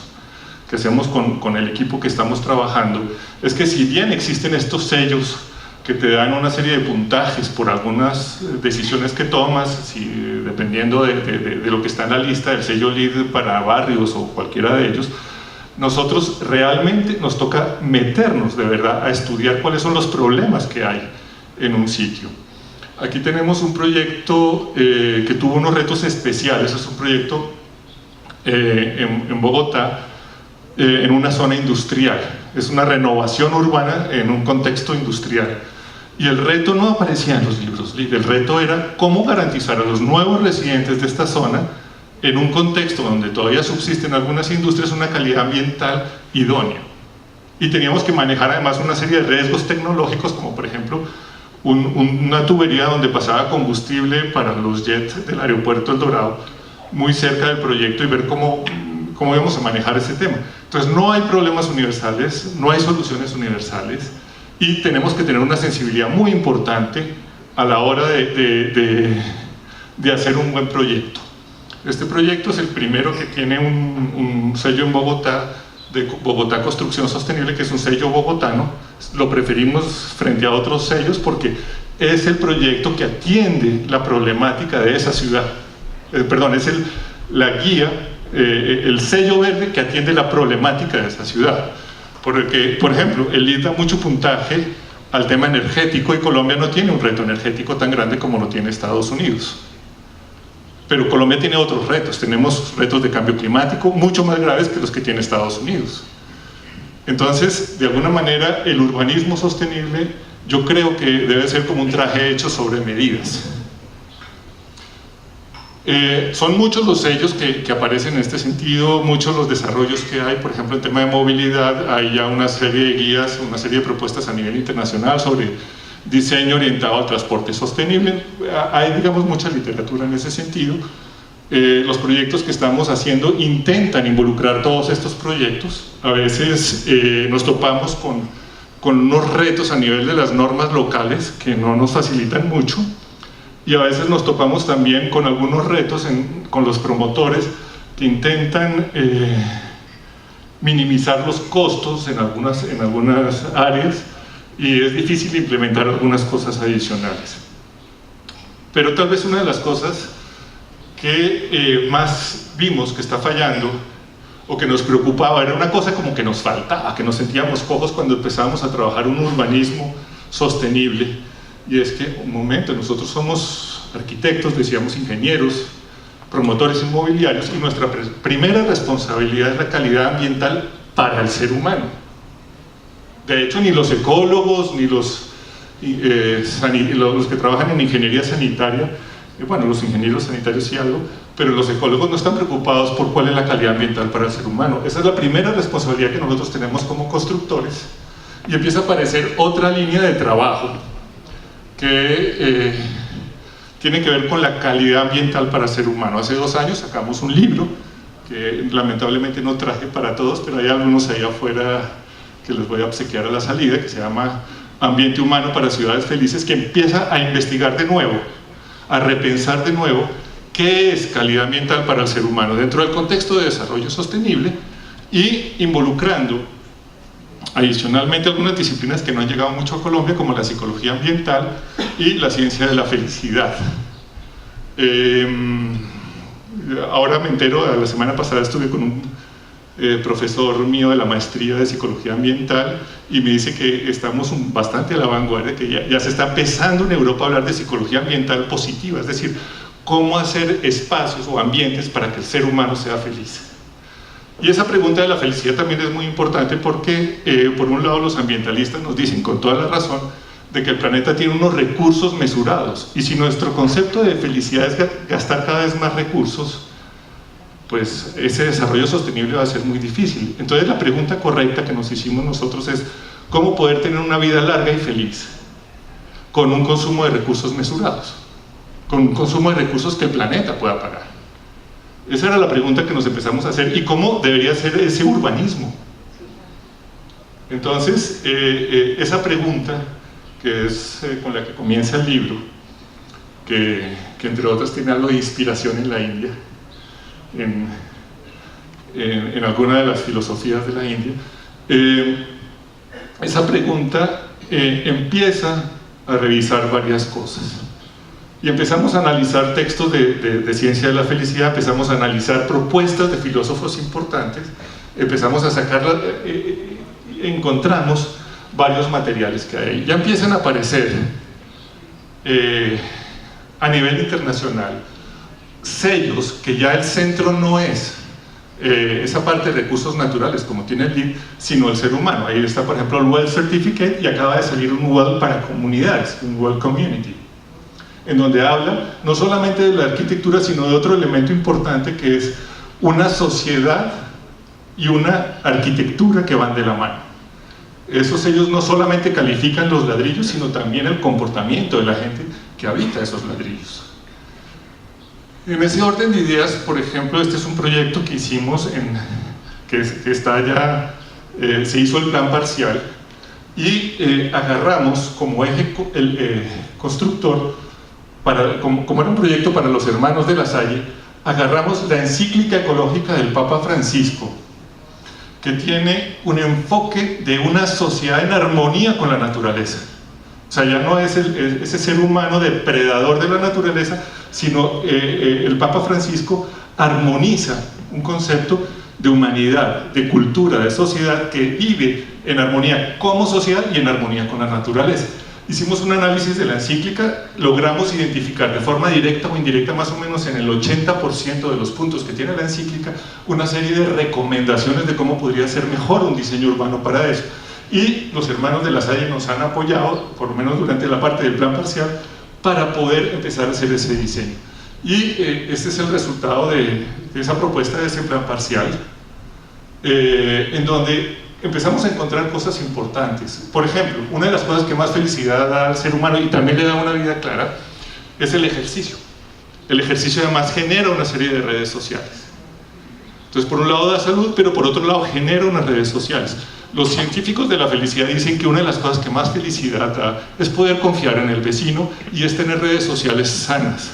que hacemos con el equipo que estamos trabajando, es que si bien existen estos sellos que te dan una serie de puntajes por algunas decisiones que tomas, dependiendo de lo que está en la lista del sello LEED para barrios o cualquiera de ellos, nosotros realmente nos toca meternos de verdad a estudiar cuáles son los problemas que hay en un sitio. Aquí tenemos un proyecto que tuvo unos retos especiales. Es un proyecto en Bogotá, en una zona industrial. Es una renovación urbana en un contexto industrial. Y el reto no aparecía en los libros LEED. El reto era cómo garantizar a los nuevos residentes de esta zona, en un contexto donde todavía subsisten algunas industrias, una calidad ambiental idónea. Y teníamos que manejar además una serie de riesgos tecnológicos, como por ejemplo una tubería donde pasaba combustible para los jets del aeropuerto El Dorado, muy cerca del proyecto, y ver cómo íbamos a manejar ese tema. Entonces no hay problemas universales, no hay soluciones universales, y tenemos que tener una sensibilidad muy importante a la hora de hacer un buen proyecto. Este proyecto es el primero que tiene un sello en Bogotá, de Bogotá Construcción Sostenible, que es un sello bogotano. Lo preferimos frente a otros sellos porque es el proyecto que atiende la problemática de esa ciudad. Perdón, es la guía, el sello verde que atiende la problemática de esa ciudad. Porque, por ejemplo, el LEED da mucho puntaje al tema energético, y Colombia no tiene un reto energético tan grande como lo tiene Estados Unidos. Pero Colombia tiene otros retos, tenemos retos de cambio climático mucho más graves que los que tiene Estados Unidos. Entonces, de alguna manera, el urbanismo sostenible yo creo que debe ser como un traje hecho sobre medidas. Son muchos los sellos que aparecen en este sentido, muchos los desarrollos que hay, por ejemplo en tema de movilidad hay ya una serie de guías, una serie de propuestas a nivel internacional sobre diseño orientado al transporte sostenible. Hay, digamos, mucha literatura en ese sentido. Los proyectos que estamos haciendo intentan involucrar todos estos proyectos. A veces nos topamos con unos retos a nivel de las normas locales que no nos facilitan mucho, y a veces nos topamos también con algunos retos con los promotores que intentan minimizar los costos en algunas áreas, y es difícil implementar algunas cosas adicionales. Pero tal vez una de las cosas que más vimos que está fallando o que nos preocupaba era una cosa como que nos faltaba, que nos sentíamos cojos cuando empezábamos a trabajar un urbanismo sostenible. Y es que, un momento, nosotros somos arquitectos, decíamos ingenieros, promotores inmobiliarios, y nuestra primera responsabilidad es la calidad ambiental para el ser humano. De hecho, ni los ecólogos, ni los que trabajan en ingeniería sanitaria, bueno, los ingenieros sanitarios sí algo, pero los ecólogos no están preocupados por cuál es la calidad ambiental para el ser humano. Esa es la primera responsabilidad que nosotros tenemos como constructores, y empieza a aparecer otra línea de trabajo que tiene que ver con la calidad ambiental para el ser humano. Hace 2 años sacamos un libro que lamentablemente no traje para todos, pero hay algunos ahí afuera que les voy a obsequiar a la salida, que se llama Ambiente Humano para Ciudades Felices, que empieza a investigar de nuevo, a repensar de nuevo qué es calidad ambiental para el ser humano dentro del contexto de desarrollo sostenible, y involucrando adicionalmente algunas disciplinas que no han llegado mucho a Colombia, como la psicología ambiental y la ciencia de la felicidad. Ahora me entero, la semana pasada estuve con un profesor mío de la maestría de psicología ambiental, y me dice que estamos bastante a la vanguardia, que ya se está empezando en Europa a hablar de psicología ambiental positiva, es decir, cómo hacer espacios o ambientes para que el ser humano sea feliz. Y esa pregunta de la felicidad también es muy importante porque, por un lado, los ambientalistas nos dicen, con toda la razón, de que el planeta tiene unos recursos mesurados, y si nuestro concepto de felicidad es gastar cada vez más recursos, pues ese desarrollo sostenible va a ser muy difícil. Entonces la pregunta correcta que nos hicimos nosotros es, ¿cómo poder tener una vida larga y feliz con un consumo de recursos mesurados? Con un consumo de recursos que el planeta pueda pagar. Esa era la pregunta que nos empezamos a hacer, y cómo debería ser ese urbanismo. Entonces, esa pregunta, que es con la que comienza el libro, que entre otras tiene algo de inspiración en la India, en alguna de las filosofías de la India, esa pregunta empieza a revisar varias cosas. Y empezamos a analizar textos de ciencia de la felicidad, empezamos a analizar propuestas de filósofos importantes, empezamos a sacarlas, encontramos varios materiales que hay. Ya empiezan a aparecer a nivel internacional sellos que ya el centro no es esa parte de recursos naturales como tiene el LEED, sino el ser humano. Ahí está, por ejemplo, el WELL Certificate, y acaba de salir un WELL para comunidades, un WELL Community, en donde habla no solamente de la arquitectura, sino de otro elemento importante, que es una sociedad y una arquitectura que van de la mano. Esos sellos no solamente califican los ladrillos, sino también el comportamiento de la gente que habita esos ladrillos. En ese orden de ideas, por ejemplo, este es un proyecto que hicimos, que está ya, se hizo el plan parcial, y agarramos como eje constructor, como era un proyecto para los hermanos de la Salle, agarramos la encíclica ecológica del Papa Francisco, que tiene un enfoque de una sociedad en armonía con la naturaleza. O sea, ya no es ese ser humano depredador de la naturaleza, sino el Papa Francisco armoniza un concepto de humanidad, de cultura, de sociedad que vive en armonía como sociedad y en armonía con la naturaleza. Hicimos un análisis de la encíclica, logramos identificar de forma directa o indirecta, más o menos en el 80% de los puntos que tiene la encíclica, una serie de recomendaciones de cómo podría ser mejor un diseño urbano para eso. Y los hermanos de la Salle nos han apoyado, por lo menos durante la parte del plan parcial, para poder empezar a hacer ese diseño. Y este es el resultado de esa propuesta, de ese plan parcial, en donde empezamos a encontrar cosas importantes. Por ejemplo, una de las cosas que más felicidad da al ser humano y también le da una vida clara es el ejercicio. El ejercicio además genera una serie de redes sociales. Entonces, por un lado da salud, pero por otro lado genera unas redes sociales. Los científicos de la felicidad dicen que una de las cosas que más felicidad da es poder confiar en el vecino y es tener redes sociales sanas.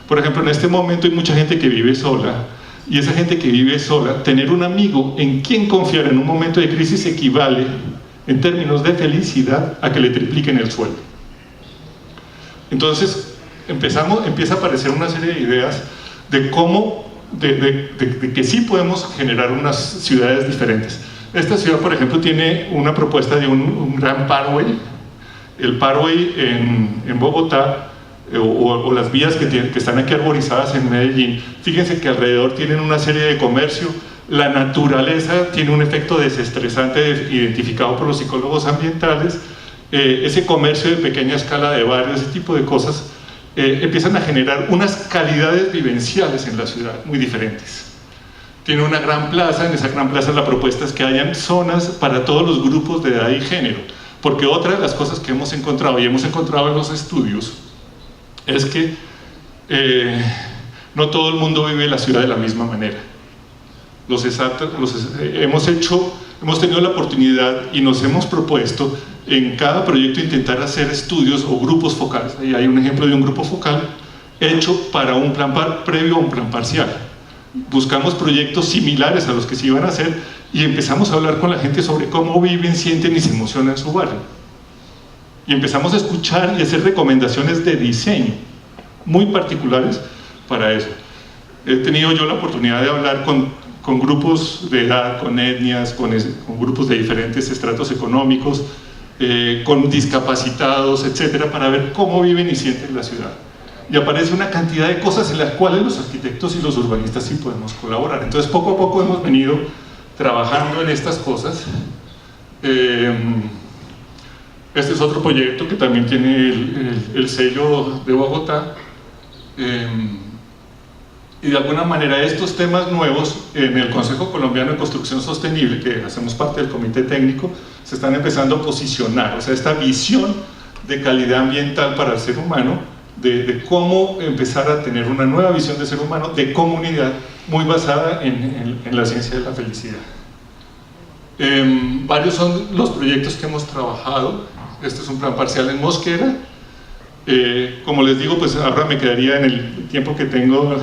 Por ejemplo, en este momento hay mucha gente que vive sola, y esa gente que vive sola, tener un amigo en quien confiar en un momento de crisis equivale, en términos de felicidad, a que le tripliquen el sueldo. Entonces, empieza a aparecer una serie de ideas de cómo, de que sí podemos generar unas ciudades diferentes. Esta ciudad, por ejemplo, tiene una propuesta de un gran parkway. El parkway en Bogotá, o las vías que están aquí arborizadas en Medellín, fíjense que alrededor tienen una serie de comercio. La naturaleza tiene un efecto desestresante identificado por los psicólogos ambientales. Ese comercio de pequeña escala de barrios, ese tipo de cosas, empiezan a generar unas calidades vivenciales en la ciudad muy diferentes. Tiene una gran plaza, en esa gran plaza la propuesta es que hayan zonas para todos los grupos de edad y género, porque otra de las cosas que hemos encontrado, y hemos encontrado en los estudios, es que no todo el mundo vive la ciudad de la misma manera. Hemos tenido la oportunidad y nos hemos propuesto en cada proyecto intentar hacer estudios o grupos focales. Ahí hay un ejemplo de un grupo focal hecho para un plan previo a un plan parcial. Buscamos proyectos similares a los que se iban a hacer y empezamos a hablar con la gente sobre cómo viven, sienten y se emocionan en su barrio. Y empezamos a escuchar y hacer recomendaciones de diseño muy particulares para eso. He tenido yo la oportunidad de hablar con grupos de edad, con etnias, con grupos de diferentes estratos económicos, con discapacitados, etcétera, para ver cómo viven y sienten la ciudad. Y aparece una cantidad de cosas en las cuales los arquitectos y los urbanistas sí podemos colaborar. Entonces, poco a poco hemos venido trabajando en estas cosas. Este es otro proyecto que también tiene el sello de Bogotá. Y de alguna manera estos temas nuevos en el Consejo Colombiano de Construcción Sostenible, que hacemos parte del comité técnico, se están empezando a posicionar. O sea, esta visión de calidad ambiental para el ser humano, de cómo empezar a tener una nueva visión de ser humano, de comunidad, muy basada en la ciencia de la felicidad. Varios son los proyectos que hemos trabajado. Este es un plan parcial en Mosquera. Como les digo, pues ahora me quedaría en el tiempo que tengo.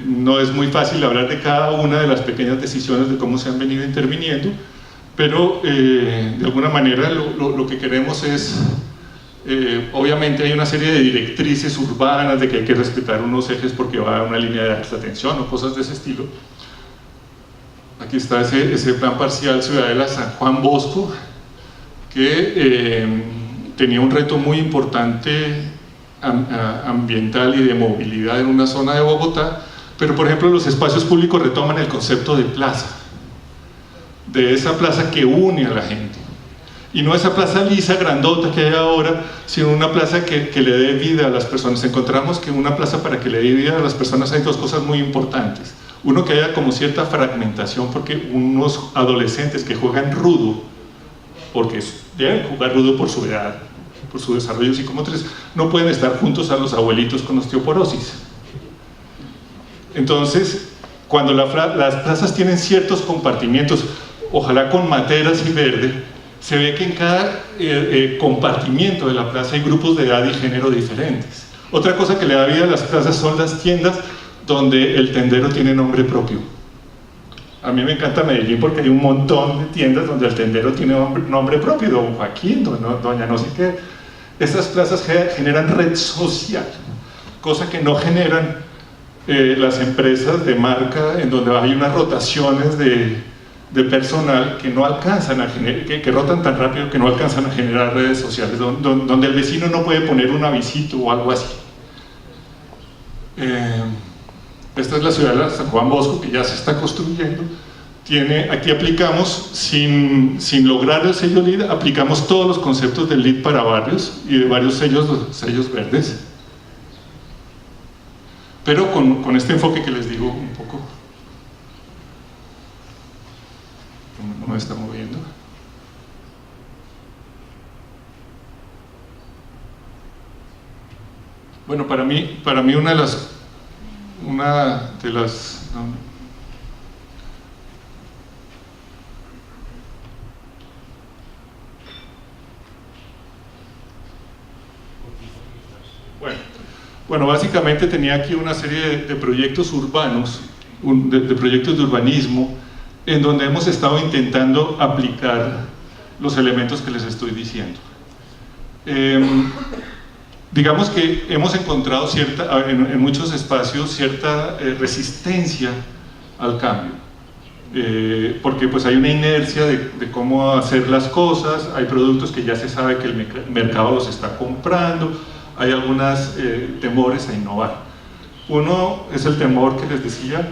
No es muy fácil hablar de cada una de las pequeñas decisiones de cómo se han venido interviniendo, pero de alguna manera lo que queremos es, obviamente hay una serie de directrices urbanas de que hay que respetar unos ejes porque va a una línea de alta tensión o cosas de ese estilo. Aquí está ese plan parcial Ciudadela San Juan Bosco, que tenía un reto muy importante ambiental y de movilidad en una zona de Bogotá, pero por ejemplo los espacios públicos retoman el concepto de plaza, de esa plaza que une a la gente, y no esa plaza lisa, grandota que hay ahora, sino una plaza que le dé vida a las personas. Encontramos que en una plaza, para que le dé vida a las personas, hay dos cosas muy importantes. Uno, que haya como cierta fragmentación, porque unos adolescentes que juegan rudo, porque deben jugar rudo por su edad, por su desarrollo psicomotriz, no pueden estar juntos a los abuelitos con osteoporosis. Entonces, cuando las plazas tienen ciertos compartimientos, ojalá con materas y verde, se ve que en cada compartimiento de la plaza hay grupos de edad y género diferentes. Otra cosa que le da vida a las plazas son las tiendas donde el tendero tiene nombre propio. A mí me encanta Medellín porque hay un montón de tiendas donde el tendero tiene nombre propio, don Joaquín, doña no sé qué. Estas plazas generan red social, cosa que no generan las empresas de marca, en donde hay unas rotaciones de de personal que no alcanzan a generar, que rotan tan rápido que no alcanzan a generar redes sociales, donde el vecino no puede poner un avisito o algo así. Esta es la ciudad de San Juan Bosco, que ya se está construyendo. Aquí aplicamos, sin lograr el sello LEED, aplicamos todos los conceptos del LEED para barrios y de varios sellos, los sellos verdes, pero con este enfoque que les digo un poco. No me está moviendo. Bueno, para mí una de las Bueno, básicamente tenía aquí una serie de proyectos urbanos, de proyectos de urbanismo, en donde hemos estado intentando aplicar los elementos que les estoy diciendo. Digamos que hemos encontrado en muchos espacios cierta resistencia al cambio, porque pues hay una inercia de cómo hacer las cosas, hay productos que ya se sabe que el mercado los está comprando, hay algunos temores a innovar. Uno es el temor que les decía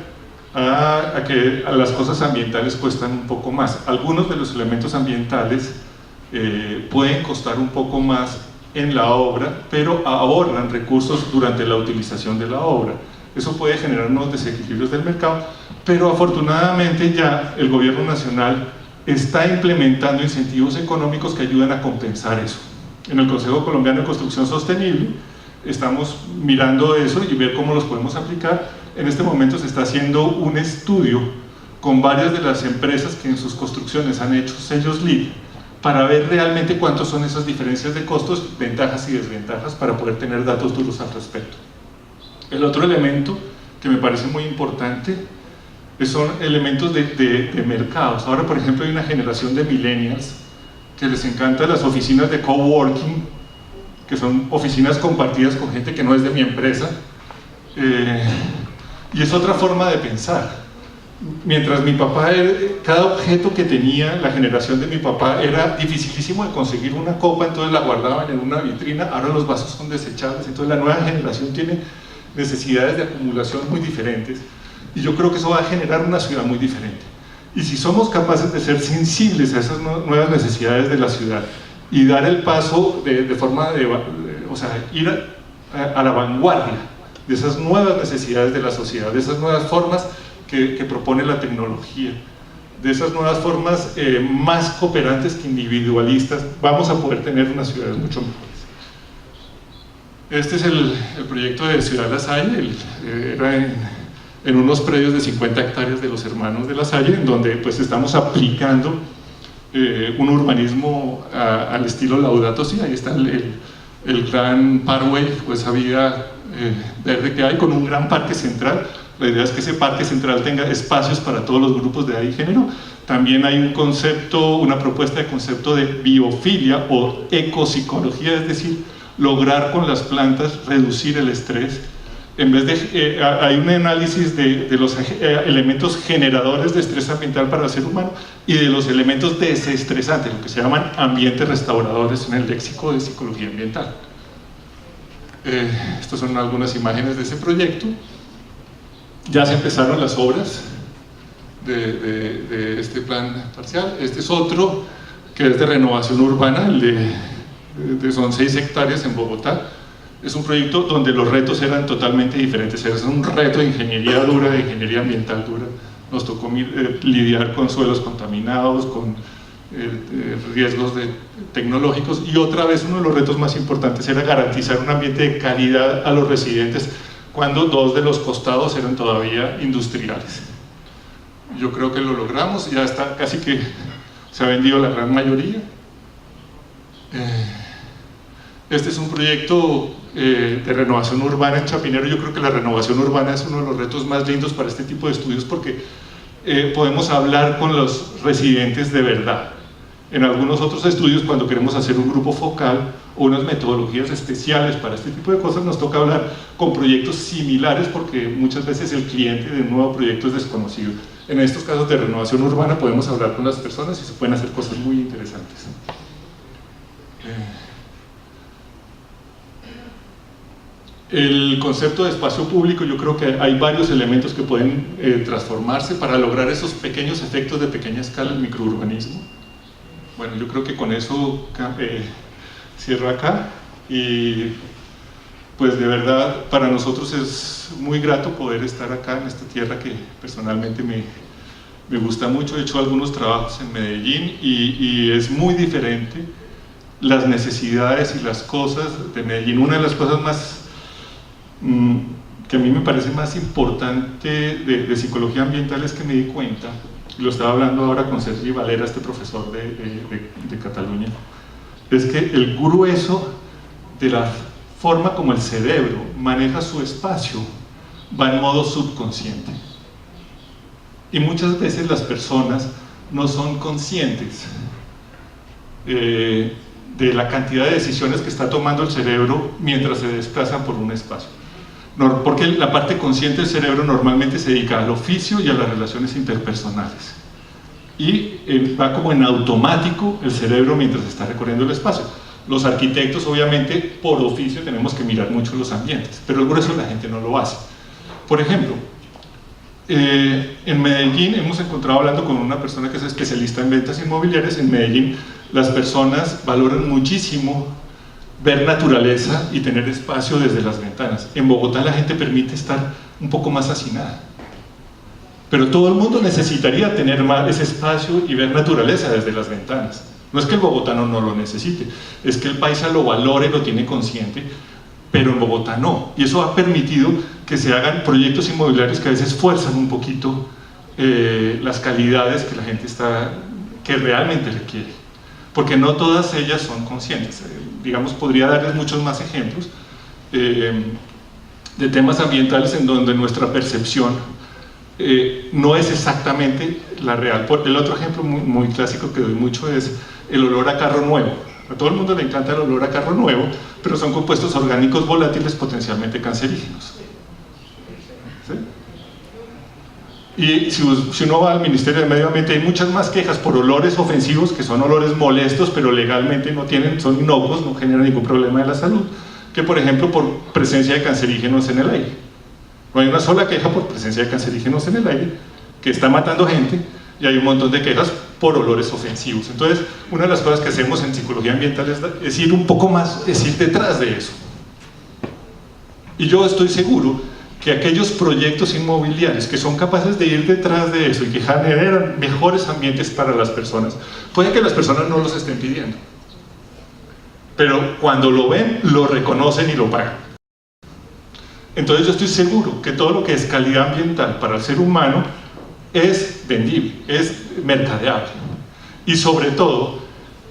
a que las cosas ambientales cuestan un poco más. Algunos de los elementos ambientales pueden costar un poco más en la obra, pero ahorran recursos durante la utilización de la obra. Eso puede generar unos desequilibrios del mercado, pero afortunadamente ya el gobierno nacional está implementando incentivos económicos que ayudan a compensar eso. En el Consejo Colombiano de Construcción Sostenible estamos mirando eso y ver cómo los podemos aplicar. En este momento se está haciendo un estudio con varias de las empresas que en sus construcciones han hecho sellos LEED para ver realmente cuántos son esas diferencias de costos, ventajas y desventajas, para poder tener datos duros al respecto. El otro elemento que me parece muy importante son elementos de mercados. Ahora, por ejemplo, hay una generación de millennials que les encantan las oficinas de coworking, que son oficinas compartidas con gente que no es de mi empresa, y es otra forma de pensar. Mientras mi papá, cada objeto que tenía la generación de mi papá era dificilísimo de conseguir una copa, entonces la guardaban en una vitrina, ahora los vasos son desechables, entonces la nueva generación tiene necesidades de acumulación muy diferentes, y yo creo que eso va a generar una ciudad muy diferente. Y si somos capaces de ser sensibles a esas nuevas necesidades de la ciudad y dar el paso de forma o sea, ir a la vanguardia de esas nuevas necesidades de la sociedad, de esas nuevas formas que propone la tecnología, de esas nuevas formas más cooperantes que individualistas, vamos a poder tener unas ciudades mucho mejores. Este es el proyecto de Ciudad La Salle, era en unos predios de 50 hectáreas de los hermanos de La Salle, en donde pues estamos aplicando un urbanismo al estilo Laudato Si. Ahí está el gran parkway, pues esa vía verde que hay, con un gran parque central. La idea es que ese parque central tenga espacios para todos los grupos de edad y género. También hay un concepto, una propuesta de concepto de biofilia o ecopsicología, es decir, lograr con las plantas reducir el estrés. En vez de, hay un análisis de los elementos generadores de estrés ambiental para el ser humano y de los elementos desestresantes, lo que se llaman ambientes restauradores en el léxico de psicología ambiental. Estas son algunas imágenes de ese proyecto. Ya se empezaron las obras de este plan parcial. Este es otro que es de renovación urbana, son 6 hectáreas en Bogotá. Es un proyecto donde los retos eran totalmente diferentes. Es un reto de ingeniería dura, de ingeniería ambiental dura. Nos tocó lidiar con suelos contaminados, con riesgos tecnológicos, y otra vez uno de los retos más importantes era garantizar un ambiente de calidad a los residentes cuando 2 de los costados eran todavía industriales. Yo creo que lo logramos, ya está, casi que se ha vendido la gran mayoría. Este es un proyecto de renovación urbana en Chapinero. Yo creo que la renovación urbana es uno de los retos más lindos para este tipo de estudios, porque podemos hablar con los residentes de verdad. En algunos otros estudios, cuando queremos hacer un grupo focal o unas metodologías especiales para este tipo de cosas, nos toca hablar con proyectos similares, porque muchas veces el cliente de un nuevo proyecto es desconocido. en estos casos de renovación urbana podemos hablar con las personas y se pueden hacer cosas muy interesantes. El concepto de espacio público, yo creo que hay varios elementos que pueden transformarse para lograr esos pequeños efectos de pequeña escala en microurbanismo. Bueno, yo creo que con eso cierro acá, y pues de verdad para nosotros es muy grato poder estar acá en esta tierra que personalmente me gusta mucho. He hecho algunos trabajos en Medellín y es muy diferente las necesidades y las cosas de Medellín. Una de las cosas más que a mí me parece más importante de psicología ambiental es que me di cuenta, y lo estaba hablando ahora con Sergi Valera, este profesor de Cataluña, es que el grueso de la forma como el cerebro maneja su espacio va en modo subconsciente, y muchas veces las personas no son conscientes de la cantidad de decisiones que está tomando el cerebro mientras se desplazan por un espacio. Porque la parte consciente del cerebro normalmente se dedica al oficio y a las relaciones interpersonales, y va como en automático el cerebro mientras está recorriendo el espacio. Los arquitectos obviamente por oficio tenemos que mirar mucho los ambientes, pero el grueso de la gente no lo hace. Por ejemplo, en Medellín hemos encontrado, hablando con una persona que es especialista en ventas inmobiliarias, en Medellín las personas valoran muchísimo ver naturaleza y tener espacio desde las ventanas. En Bogotá la gente permite estar un poco más hacinada, pero todo el mundo necesitaría tener más ese espacio y ver naturaleza desde las ventanas. No es que el bogotano no lo necesite, es que el paisa lo valore y lo tiene consciente, pero en Bogotá no, y eso ha permitido que se hagan proyectos inmobiliarios que a veces fuerzan un poquito las calidades que la gente que realmente requiere, porque no todas ellas son conscientes. Digamos, podría darles muchos más ejemplos de temas ambientales en donde nuestra percepción no es exactamente la real. El otro ejemplo muy clásico que doy mucho es el olor a carro nuevo. A todo el mundo le encanta el olor a carro nuevo, pero son compuestos orgánicos volátiles potencialmente cancerígenos. ¿Sí? Y si uno va al Ministerio de Medio Ambiente, hay muchas más quejas por olores ofensivos, que son olores molestos, pero legalmente son inocuos, no generan ningún problema de la salud, que por ejemplo por presencia de cancerígenos en el aire. No hay una sola queja por presencia de cancerígenos en el aire, que está matando gente, y hay un montón de quejas por olores ofensivos. Entonces, una de las cosas que hacemos en psicología ambiental es ir un poco más, es ir detrás de eso. Y yo estoy seguro que aquellos proyectos inmobiliarios que son capaces de ir detrás de eso y que generan mejores ambientes para las personas, puede que las personas no los estén pidiendo, pero cuando lo ven, lo reconocen y lo pagan. Entonces yo estoy seguro que todo lo que es calidad ambiental para el ser humano es vendible, es mercadeable, y sobre todo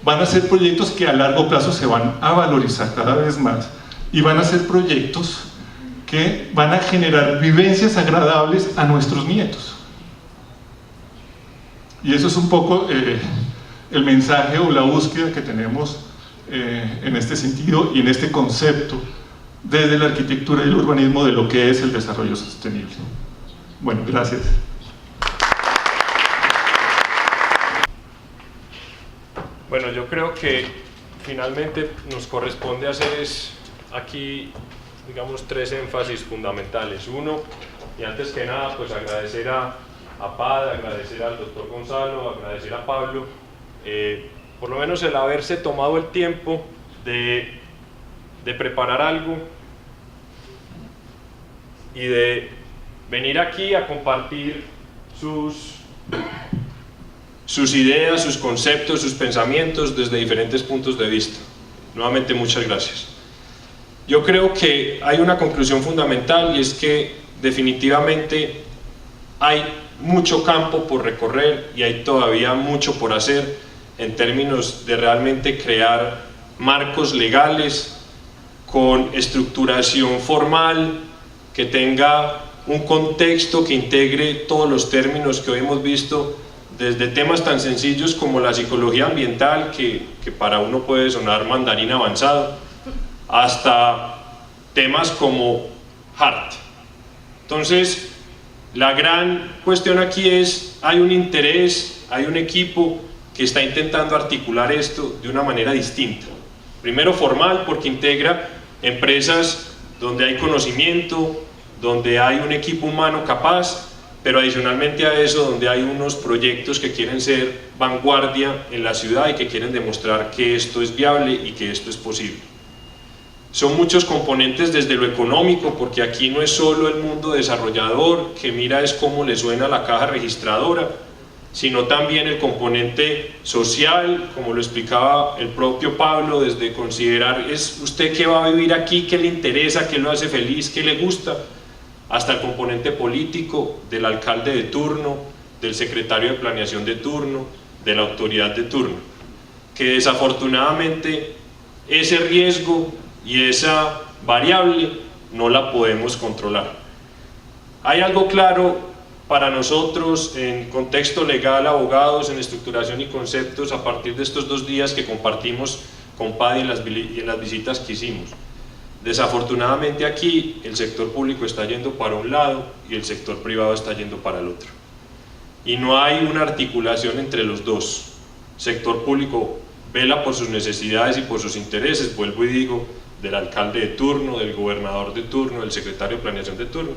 van a ser proyectos que a largo plazo se van a valorizar cada vez más, y van a ser proyectos que van a generar vivencias agradables a nuestros nietos. Y eso es un poco el mensaje o la búsqueda que tenemos en este sentido y en este concepto desde la arquitectura y el urbanismo de lo que es el desarrollo sostenible. Bueno, gracias. Bueno, yo creo que finalmente nos corresponde hacer aquí, digamos, 3 énfasis fundamentales. Uno, y antes que nada, pues agradecer a PAD, agradecer al doctor Gonzalo, agradecer a Pablo, por lo menos el haberse tomado el tiempo de preparar algo y de venir aquí a compartir sus ideas, sus conceptos, sus pensamientos desde diferentes puntos de vista. Nuevamente, muchas gracias. Yo creo que hay una conclusión fundamental, y es que definitivamente hay mucho campo por recorrer y hay todavía mucho por hacer en términos de realmente crear marcos legales con estructuración formal, que tenga un contexto que integre todos los términos que hoy hemos visto, desde temas tan sencillos como la psicología ambiental, que para uno puede sonar mandarín avanzado, hasta temas como H.E.A.R.T. Entonces, la gran cuestión aquí es hay un interés, hay un equipo que está intentando articular esto de una manera distinta. Primero formal, porque integra empresas donde hay conocimiento, donde hay un equipo humano capaz, pero adicionalmente a eso donde hay unos proyectos que quieren ser vanguardia en la ciudad y que quieren demostrar que esto es viable y que esto es posible. Son muchos componentes desde lo económico, porque aquí no es solo el mundo desarrollador que mira es cómo le suena la caja registradora, sino también el componente social, como lo explicaba el propio Pablo, desde considerar es usted qué va a vivir aquí, qué le interesa, qué lo hace feliz, qué le gusta, hasta el componente político del alcalde de turno, del secretario de planeación de turno, de la autoridad de turno, que desafortunadamente ese riesgo y esa variable no la podemos controlar. Hay algo claro para nosotros en contexto legal, abogados, en estructuración y conceptos, a partir de estos 2 días que compartimos con Paddy y en las visitas que hicimos. Desafortunadamente aquí el sector público está yendo para un lado y el sector privado está yendo para el otro. Y no hay una articulación entre los dos. El sector público vela por sus necesidades y por sus intereses, vuelvo y digo, del alcalde de turno, del gobernador de turno, del secretario de planeación de turno.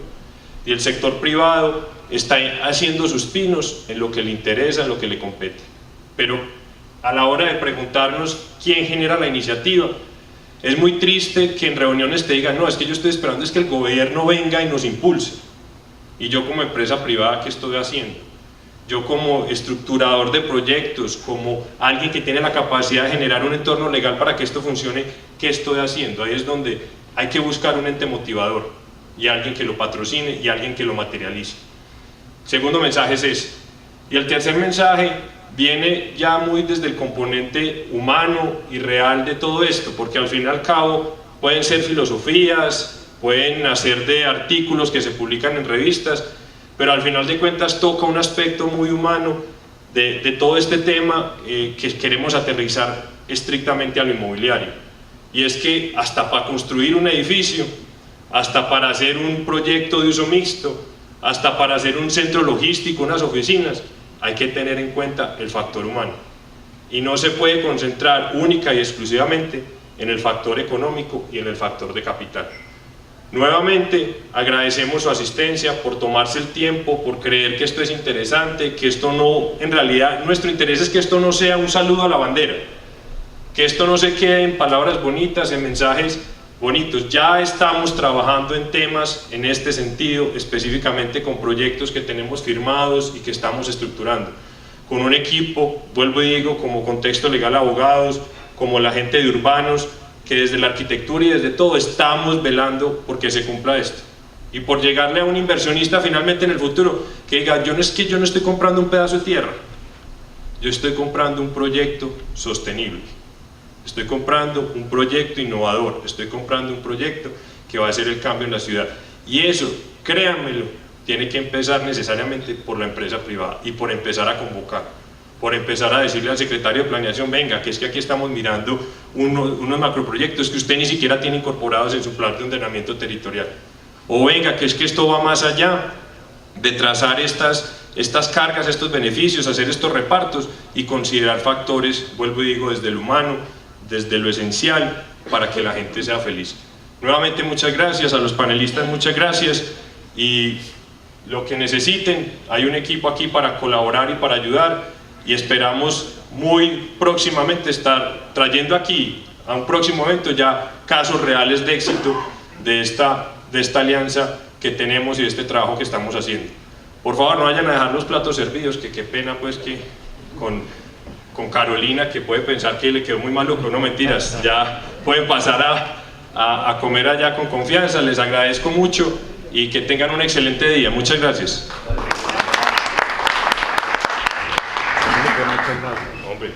Y el sector privado está haciendo sus pinos en lo que le interesa, en lo que le compete. Pero a la hora de preguntarnos quién genera la iniciativa, es muy triste que en reuniones te digan, no, es que yo estoy esperando es que el gobierno venga y nos impulse. Y yo como empresa privada, ¿qué estoy haciendo? Yo como estructurador de proyectos, como alguien que tiene la capacidad de generar un entorno legal para que esto funcione, ¿qué estoy haciendo? Ahí es donde hay que buscar un ente motivador y alguien que lo patrocine y alguien que lo materialice. Segundo mensaje es ese. Y el tercer mensaje viene ya muy desde el componente humano y real de todo esto, porque al fin y al cabo pueden ser filosofías, pueden nacer de artículos que se publican en revistas, pero al final de cuentas toca un aspecto muy humano de todo este tema que queremos aterrizar estrictamente a lo inmobiliario. Y es que hasta para construir un edificio, hasta para hacer un proyecto de uso mixto, hasta para hacer un centro logístico, unas oficinas, hay que tener en cuenta el factor humano. Y no se puede concentrar única y exclusivamente en el factor económico y en el factor de capital. Nuevamente, agradecemos su asistencia, por tomarse el tiempo, por creer que esto es interesante, que esto no, en realidad, nuestro interés es que esto no sea un saludo a la bandera, que esto no se quede en palabras bonitas, en mensajes bonitos. Ya estamos trabajando en temas en este sentido, específicamente con proyectos que tenemos firmados y que estamos estructurando, con un equipo, vuelvo y digo, como Contexto Legal Abogados, como la gente de Urbanos, que desde la arquitectura y desde todo estamos velando porque se cumpla esto y por llegarle a un inversionista finalmente en el futuro que diga, yo no estoy comprando un pedazo de tierra, yo estoy comprando un proyecto sostenible, estoy comprando un proyecto innovador, estoy comprando un proyecto que va a hacer el cambio en la ciudad. Y eso, créanmelo, tiene que empezar necesariamente por la empresa privada y por empezar a convocar, por empezar a decirle al secretario de planeación, venga, que es que aquí estamos mirando unos macroproyectos que usted ni siquiera tiene incorporados en su plan de ordenamiento territorial. O venga, que es que esto va más allá de trazar estas cargas, estos beneficios, hacer estos repartos y considerar factores, vuelvo y digo, desde lo humano, desde lo esencial, para que la gente sea feliz. Nuevamente muchas gracias, a los panelistas muchas gracias, y lo que necesiten, hay un equipo aquí para colaborar y para ayudar, y esperamos muy próximamente estar trayendo aquí, a un próximo evento, ya casos reales de éxito de esta alianza que tenemos y de este trabajo que estamos haciendo. Por favor, no vayan a dejar los platos servidos, que qué pena pues que con Carolina, que puede pensar que le quedó muy maluco, no mentiras, ya pueden pasar a comer allá con confianza. Les agradezco mucho y que tengan un excelente día. Muchas gracias. Hombre.